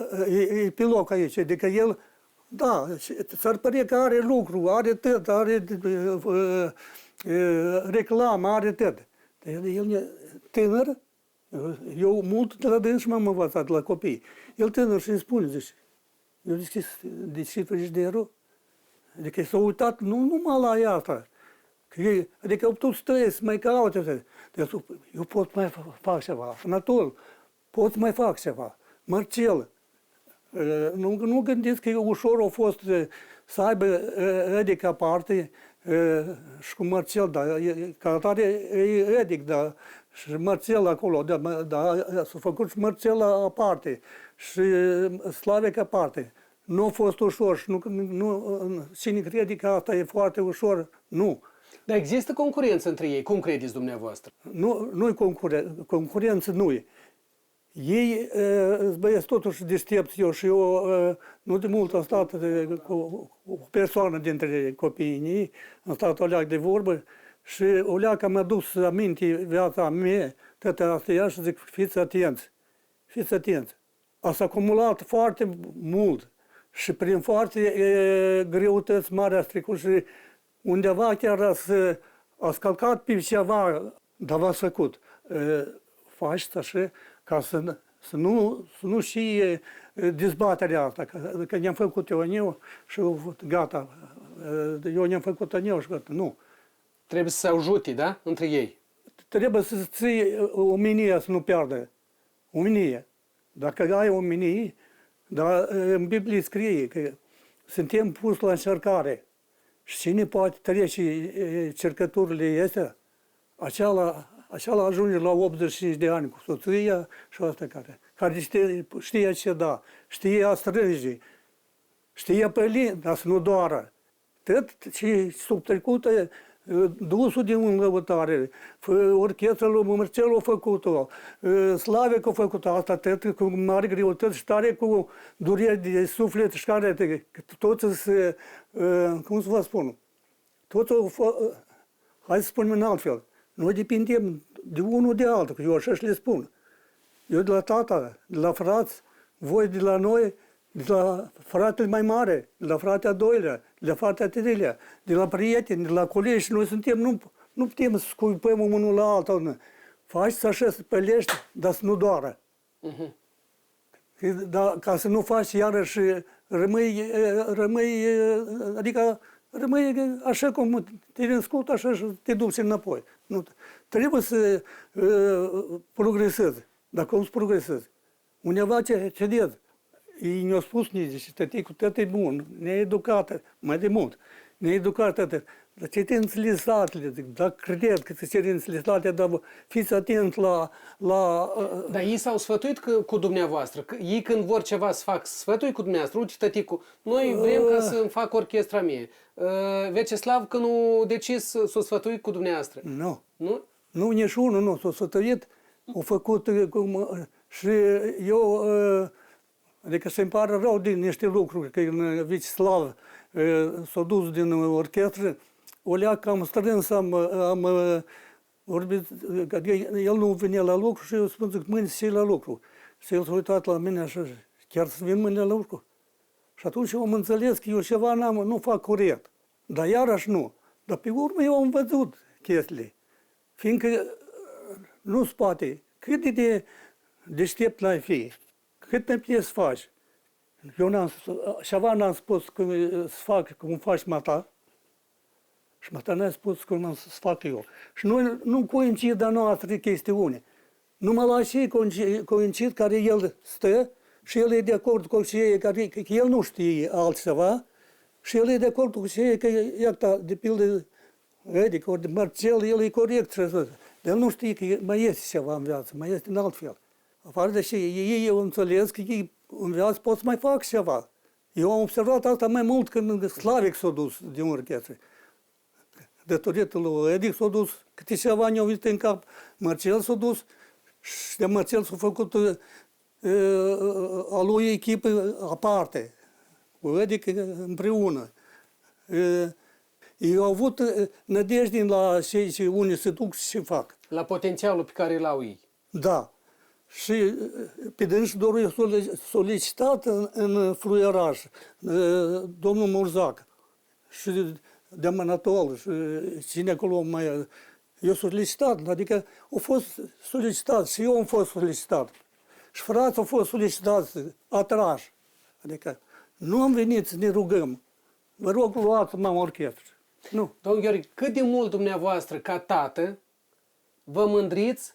E pe loc aici, adică el, da, s-ar părea că are lucru, are tot, are reclamă, are tot. El e tânăr, eu mult de la dânsi m-am învățat la copii. El tânăr și îmi spune, zice, eu zic, de ce frigiderul? Adică s-a uitat nu numai la asta, adică au putut să mai caute. Eu pot mai fac ceva, Anatol, pot mai fac ceva, Marcel. Nu gândiți că ușor a fost să aibă Edic aparte și cu Marcel, dar ca atare e Edic, dar și Marcel acolo, dar s-a făcut și Marcel aparte și Slavic aparte. Nu a fost ușor și cine crede că asta e foarte ușor, nu. Dar există concurență între ei, cum credeți dumneavoastră? Nu-i concurență, nu e. Ei îți băieți totuși deștepți eu și eu nu de mult am stat cu o persoană dintre copiii ei, am stat o leac de vorbă și o leacă mi-a dus aminte viața mea, toată asta și zic, fiți atenți. Ați acumulat foarte mult și prin foarte greutăți mari ați trecut și undeva chiar ați călcat pe ceva, dar v-ați făcut. Faceți așa ca să nu știe dezbaterea asta, că ne-am făcut eu și gata, eu ne-am făcut eu și gata, nu. Trebuie să se ajute, da? Între ei. Trebuie să ții omenia să nu piardă. Omenie. Dacă ai omenie, dar în Biblie scrie că suntem puși la încercare și cine poate trece cercăturile astea, acela ajunge la 85 de ani cu soția și asta care știe ce da, știe a strânge, știe pe dar să nu doară. Tot ce sub trecută, dusul din înlăutare, orchestra lui Marcel a făcut-o, Slavic a făcut asta, tot cu mare greutăți și tare cu dureri de suflet și care toți cum să vă spun, toți hai să spunem în altfel, noi depindem de unul de altul, că eu așa și le spun. Eu de la tata, de la frați, voi de la noi, de la fratele mai mare, de la fratele a doilea, de la fratele a treilea, de la prieteni, de la colegi, noi suntem, nu putem să scuipăm unul la altul. Faci așa să pălești, dar să nu doară. Da, ca să nu faci iarăși, rămâi, adică rămâi așa cum te născut, așa și te duci înapoi. Nu, trebuie să progresezi. Dar cum să progresezi? Undeva cedezi. Ei ne-au spus nici și tăticul, tătă e bun, needucată, mai de mult. needucați. Dar cerințele legislative, dar cred că cerințele legislative, dar fiți atenți la Dar ei s-au sfătuit cu dumneavoastră. Ei când vor ceva să fac, sfătui cu dumneavoastră. Uite, tăticu, noi vrem ca să-mi fac orchestra mie. Veceslav, când nu decis, s-o sfătuit cu dumneavoastră. Nu. Nu? Nu, nici unul nu s-a sfătuit. Au făcut și eu, adică se-mi pare rău din niște lucruri, că în Veceslav s-a dus din orchestră, o leacă am strâns, am vorbit, că el nu venea la lucru și eu spun că mâine să la lucru. Și el s-a uitat la mine așa, chiar să vin mâine la lucru? Și atunci eu am înțeles că eu ceva nu fac corect. Dar iarăși nu. Dar pe urmă eu am văzut chestiile. Fiindcă nu spate, cât de deștept n-ai fi, cât de pies faci. Eu ceva n-am spus că să fac cum faci mata, și mata n-a spus cum am să fac eu. Și noi nu coincid a noastră chestiune. Numai la cei coincid care el stă și el e de acord cu cei care că el nu știe altceva și el e de acord cu cei că, iată, de pildă, adică ori de Marcel, el e corect și așa. El nu știe că mai este ceva în viață, mai este în alt fel. Afară de ce ei eu înțeles că ei în viață pot să mai fac ceva. Eu am observat asta mai mult când Slavic s-a dus din orchestră. Datorită lui Edic s-a dus, câte ceva ne-au venit în cap. Marcel s-a dus și de Marcel s-a făcut a lui echipă aparte, cu Edic împreună. Ei au avut nădejde la cei ce unii se duc și ce fac. La potențialul pe care îl au ei. Da. Și pe dânsul doar eu solicitat în fluieraș, domnul Murzac și de Manatol și cine acolo mai... Eu solicitat, adică au fost solicitat și eu am fost solicitat. Și frații au fost solicitați, atrași. Adică nu am venit să ne rugăm. Vă rog, luați-mă orchestră. Nu. Domnul Gheorghe, cât de mult dumneavoastră, ca tată, vă mândriți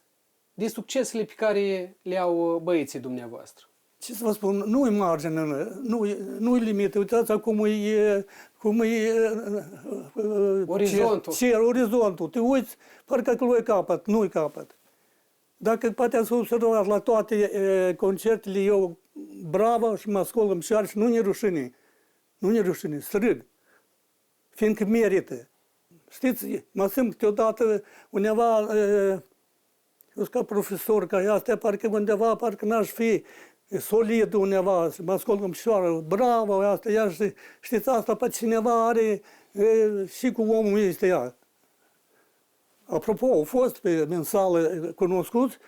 de succesele pe care le au băieții dumneavoastră? Ce să vă spun, nu-i margine, nu-i limită. Uitați cum e Orizontul. Orizontul. Te uiți, parcă acolo e capăt, nu-i capăt. Dacă poate ați observat la toate concertele, eu bravo și mă ascult în șar și nu ne rușine. Nu ne rușine, strâng. Fiindcă merită. Știți, mă simt câteodată undeva, eu ca profesor, ca astea, parcă undeva, parcă n-aș fi solid undeva, mă ascult în picioară, bravo, asta, iar știți, asta pe cineva are și cu omul este ea. Apropo, au fost în sală cunoscuți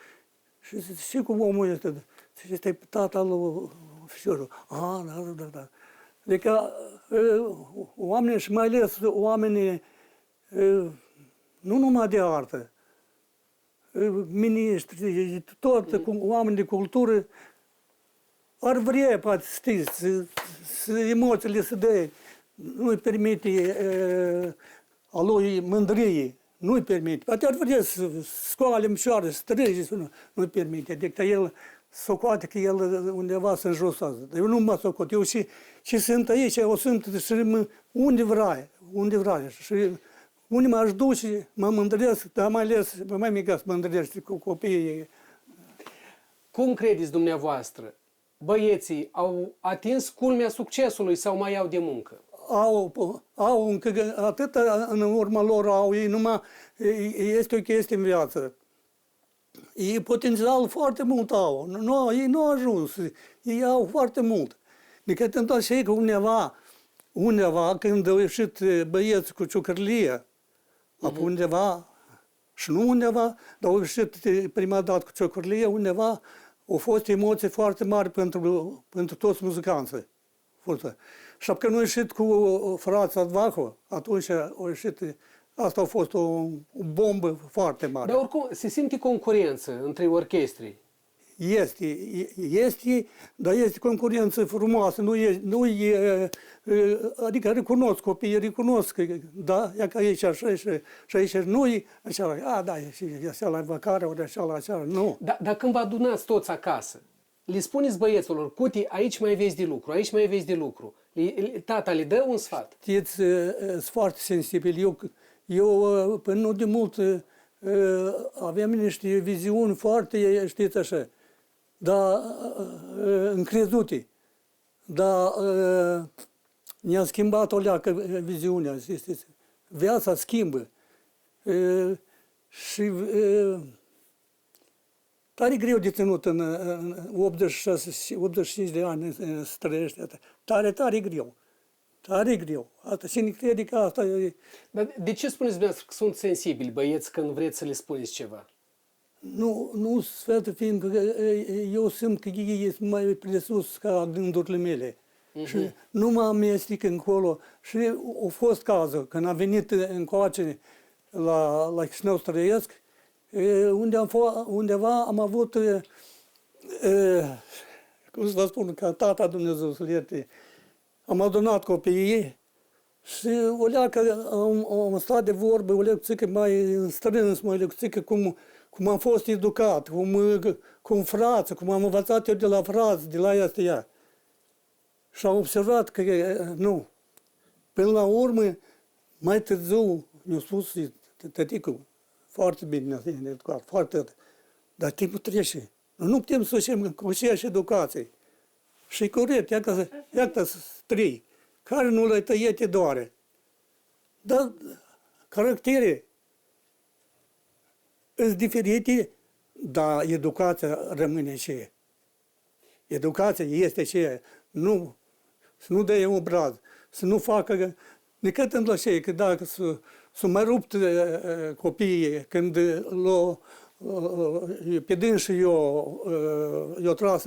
și cu omul este, este tata lui ofițerul. Da. Adică oamenii și mai ales oamenii nu numai de artă, miniștri, tot oameni de cultură, ar vrea, poate, știți, emoțiile să dă, nu-i permite a lui mândrie, nu-i permite. Poate ar vrea să scoale mșoară, să trăge, nu-i permite. Adică el socoate că el undeva se înjosează. Eu nu mă socot. Eu și sunt aici, eu sunt și unde vrea. Și unde m-aș duce, mă mândresc, dar mai ales, mai mică să mândrește cu copiii. Cum credeți dumneavoastră? Băieții au atins culmea succesului sau mai au de muncă? Au încă atât în urma lor au, ei numai este o chestie în viață. Ei potențial foarte mult au. Ei nu au ajuns. Ei au foarte mult. Adică tânta și că undeva, când au ieșit băieți cu ciocărlie, apoi undeva, și nu undeva, dar au ieșit prima dată cu ciocărlie, undeva au fost emoții foarte mari pentru toți muzicanții. Și apoi când au ieșit cu frața Advaho, atunci au ieșit. Asta a fost o bombă foarte mare. Dar oricum se simte concurență între orchestre. Este, dar este concurență frumoasă. Adică recunosc copiii, recunosc că da, e ca aici așa și aici nu-i așa, da, și așa la vacare, ori așa, nu. Dar când vă adunați toți acasă, le spuneți băieților, Cuti, aici mai aveți de lucru, aici mai aveți de lucru. Tata le dă un sfat. Știți, sunt foarte sensibil. Eu până nu de mult, aveam niște viziuni foarte, știți așa, dar încrezute. Dar ne-a schimbat o leacă viziunea. Știți? Viața schimbă. Și tare greu de ținut în 85 de ani să trăiești. Tare greu. Tare greu. Asta, cine crede că asta e... Dar de ce spuneți dumneavoastră că sunt sensibili băieți când vreți să le spuneți ceva? Nu sfătă, fiindcă eu simt că ei sunt mai presus ca gândurile mele. Și nu mă amestec încolo. Și a fost cazul, când am venit încoace la Chișinău să trăiesc, undeva am avut, cum să vă spun, ca tata Dumnezeu să-l ierte, am adunat copiii și o leacă am stat de vorbă, o leacă mai strâns, o leacă cum am fost educat, cum frață, cum am învățat eu de la frață, de la ea. Și am observat că nu. Până la urmă, mai târziu, mi-a spus tăticul, foarte bine ne-a educat, foarte. Dar timpul trece. Nu putem să facem cu aceeași educație. Și e corect, iată trei. Care nu le tăie, te doare. Dar caractere sunt diferite, dar educația rămâne aceea. Educația este aceea. Să nu dea obraz, să nu facă, decât în lășei, că dacă s-o mai rupt copiii când pe dânsi eu tras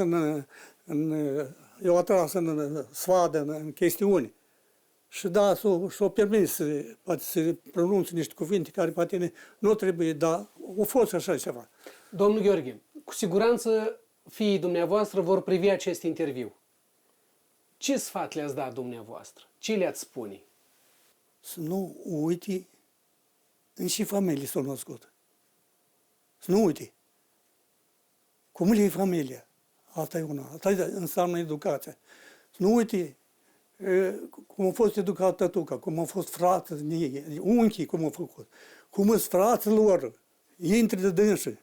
eu atras în sfadă, în chestiuni. Și da, s-o permis poate să pronunțe niște cuvinte care poate nu trebuie, dar a fost așa ceva. Domnul Gheorghe, cu siguranță fiii dumneavoastră vor privi acest interviu. Ce sfat le-ați dat dumneavoastră? Ce le-ați spune? Să nu uite în ce familie s-au născut. Să nu uite. Cum e familia? Asta e una. Asta înseamnă educația. Să nu uite cum a fost educat tătuca, cum a fost frații, unchii, cum au făcut, cum sunt frații lor, intre de dânsă.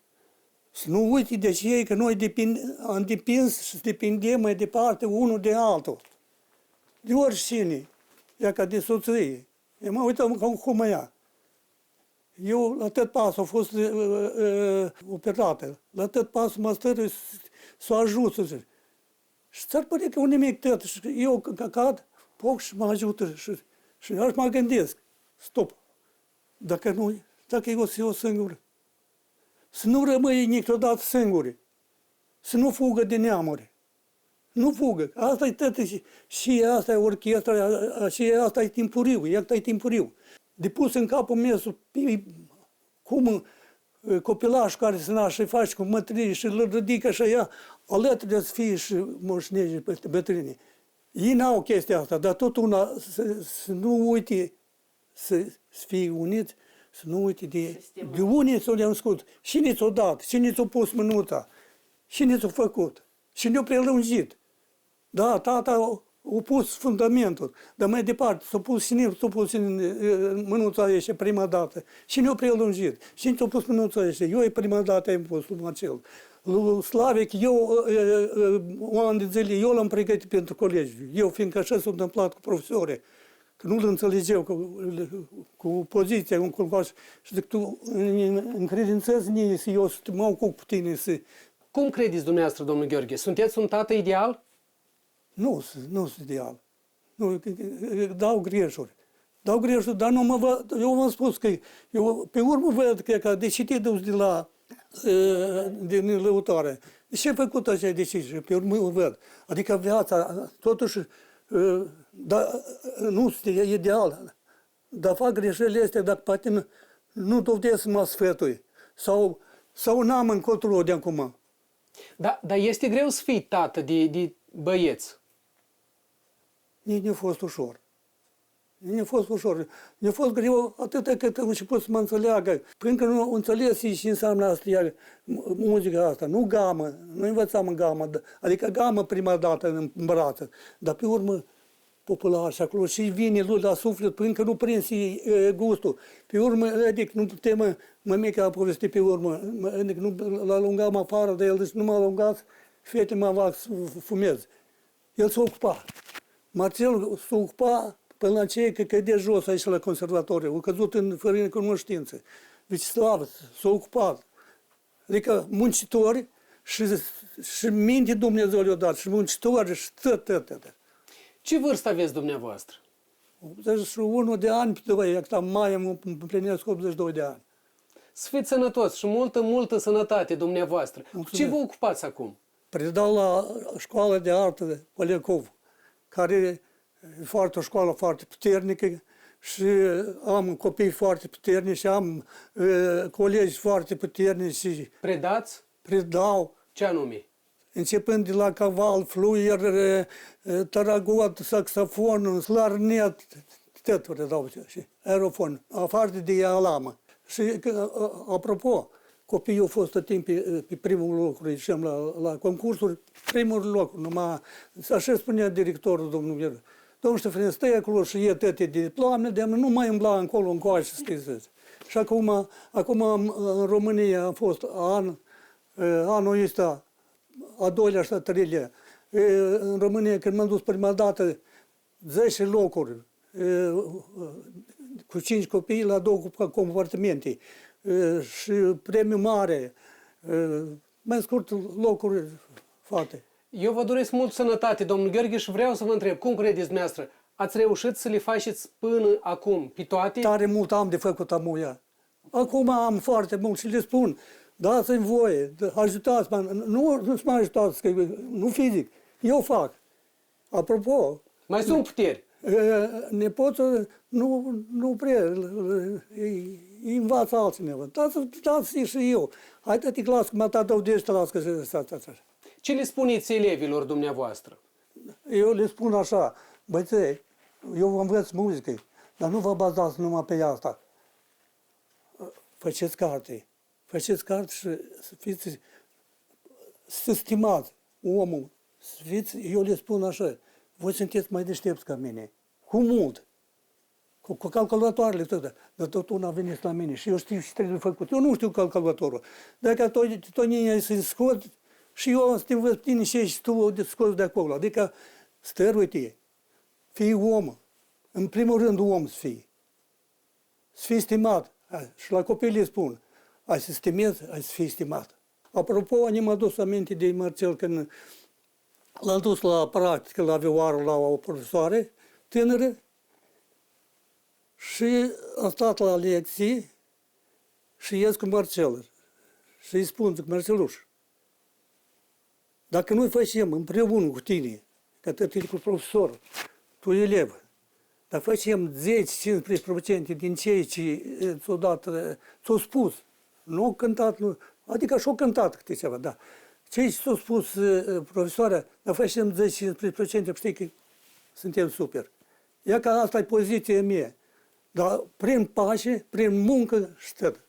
Să nu uite de cei că noi am depins și depindem mai departe unul de altul. De oricine, ea ca de soție. Eu mă uitam cum ea. Eu la tot pasul a fost operată. La tot pasul mă stări să o ajut. Și ți-ar părea că un nimic tot. Și eu cad, poc și mă ajută. Și aș mă gândesc. Stop. Dacă eu singur. Să nu rămâi niciodată singuri. Să nu fugă de neamuri. Nu fugă. Asta e tot. Și asta e orchestra, și asta e timpuriu. Iată e timpuriu. De pus în capul meu, cum copilașul care se naște și face cu mătrie și îl ridică și ea, alături de să fie și moșnești bătrâni. Ei n-au chestia asta, dar tot una să nu uite să fie unit, să nu uite de unii s-au născut. Cine ți-o dat? Cine ți-o pus mânuța? Cine ți-o făcut? Cine o prelungit? Da, tata a pus fundamentul, dar mai departe s-a pus în mânuța aia prima dată. Cine a prelungit? Cine ți-a pus mânuța aia? Eu prima dată am pus lui Marcel. Lui Slavic, un an de zile, eu l-am pregătit pentru colegi. Eu, fiindcă așa s-a întâmplat cu profesorii, că nu-l înțelegeau cu poziția, și zic, tu încredințezi să eu să mă ocup cu tine să... Cum credeți dumneavoastră, domnul Gheorghe? Sunteți un tată ideal? Nu sunt ideal. Nu, dau greșuri. Dar nu mă văd. Eu v-am spus că eu pe urmă văd că de ce te duci din lăutare? De ce ai făcut așa decizii? Pe urmă văd. Adică viața, totuși, nu este ideal. Dar fac greșelile astea, dacă poate nu dovedesc să mă sfătui. Sau n-am încotro de acum. Dar este greu să fii tată de băieți. Nici nu a fost ușor. Nu a fost ușor. Mi-a fost greu atât cât am început să mă înțeleagă. Până că nu înțeles și înseamnă asta, muzica asta. Nu gamă, nu învățam în gamă. Adică gamă prima dată în brață. Dar pe popular și acolo și vine lui la suflet până că nu prins gustul. Pe urmă, adică nu putem, mămica a povestit pe urmă, adică nu l-alungam afară de el, deci nu m-a alungat, fete mă fac să fumez. El s-a ocupat. Marcel s-a ocupat până la ce că cădea jos aici la conservatoriu, a căzut fără cunoștință. Vecislav s-a ocupat. Adică muncitori și minte Dumnezeu le-a dat, și muncitori și tot. Ce vârstă aveți dumneavoastră? 81 de ani, pe 2, acum mai îmi împlinesc 82 de ani. Să fiți sănătoși și multă sănătate dumneavoastră. Cu ce vă ocupați acum? Predau la școala de artă Polecov, care e o școală foarte puternică și am copii foarte puternici și am colegi foarte puternici și Predați? predau, Ce anume? începând de la caval, fluier, taragot, saxofon, slarnet, tot predau și aerofon, afară de alamă. Și apropo, copiii au fost tot timp pe primul loc, zicem, la concursuri, primul loc, numai, așa spunea directorul, domnul Gheorghe. Domnul Ștefănescu, stai acolo și e toate diplome, de nu mai îmbla încolo, încoace, scrieți. Și acum în România am fost anul ăsta, a doilea și a treilea. În România, când m-am dus prima dată, 10 locuri, cu 5 copii la 2 compartimente și premiu mare, mai scurt locuri fate. Eu vă doresc mult sănătate, domnul Gheorghe, și vreau să vă întreb, cum credeți dumneavoastră, ați reușit să le faceți până acum, pe toate? Tare mult am de făcut amuia. Acum am foarte mult și le spun, dați-mi voie, ajutați-mă, nu-ți mă ajutați, că nu fizic, eu fac. Apropo, Mai sunt puteri. nepotul nu prea, îi învață altcineva. Dați și eu. Haideți clasă, mă dau de ăștia, las că stați. Ce le spuneți elevilor dumneavoastră? Eu le spun așa, băieței, eu vă învăț muzică, dar nu vă bazați numai pe asta. Faceți carte și să fiți, să stimați omul, să fiți, eu le spun așa, voi sunteți mai deștepți ca mine, cu mult, cu calculatoarele tot, dar tot una veniți la mine și eu știu ce trebuie făcut. Eu nu știu calculatorul. Dacă tot nimeni să-i scot și eu să te învăț tine și tu scoți de acolo. Adică stăruite, fii om, în primul rând om să fii. Să fii stimat. Și la copii le spun, ai să stimezi, ai să fii stimat. Apropo, ne m-a dus aminte de Marcel când l-am dus la practică la Vioară la o profesoare tânără și a stat la lecții și ies cu Marcel și îi spun, zic, Marceluș, dacă noi facem împreună cu tine, că tot e cu profesor, tu elev, dar facem 10-15% din ceea ce ți-o dat, ți-o spus, nu cântat, nu, adică și-o cântat câte ceva, da. Ceea ce ți-a spus profesoara, dar facem 10-15%, știi că suntem super. Ia că asta e poziția mea, dar prin pace, prin muncă și tot.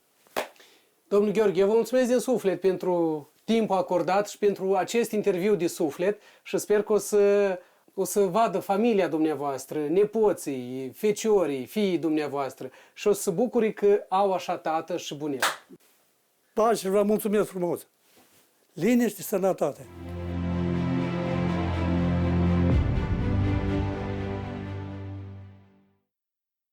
Domnul Gheorghe, vă mulțumesc din suflet pentru timpul acordat și pentru acest interviu de suflet și sper că o să vadă familia dumneavoastră, nepoții, feciorii, fiii dumneavoastră și o să se bucure că au așa tată și bunic. Pace, vă mulțumesc frumos. Liniște și sănătate.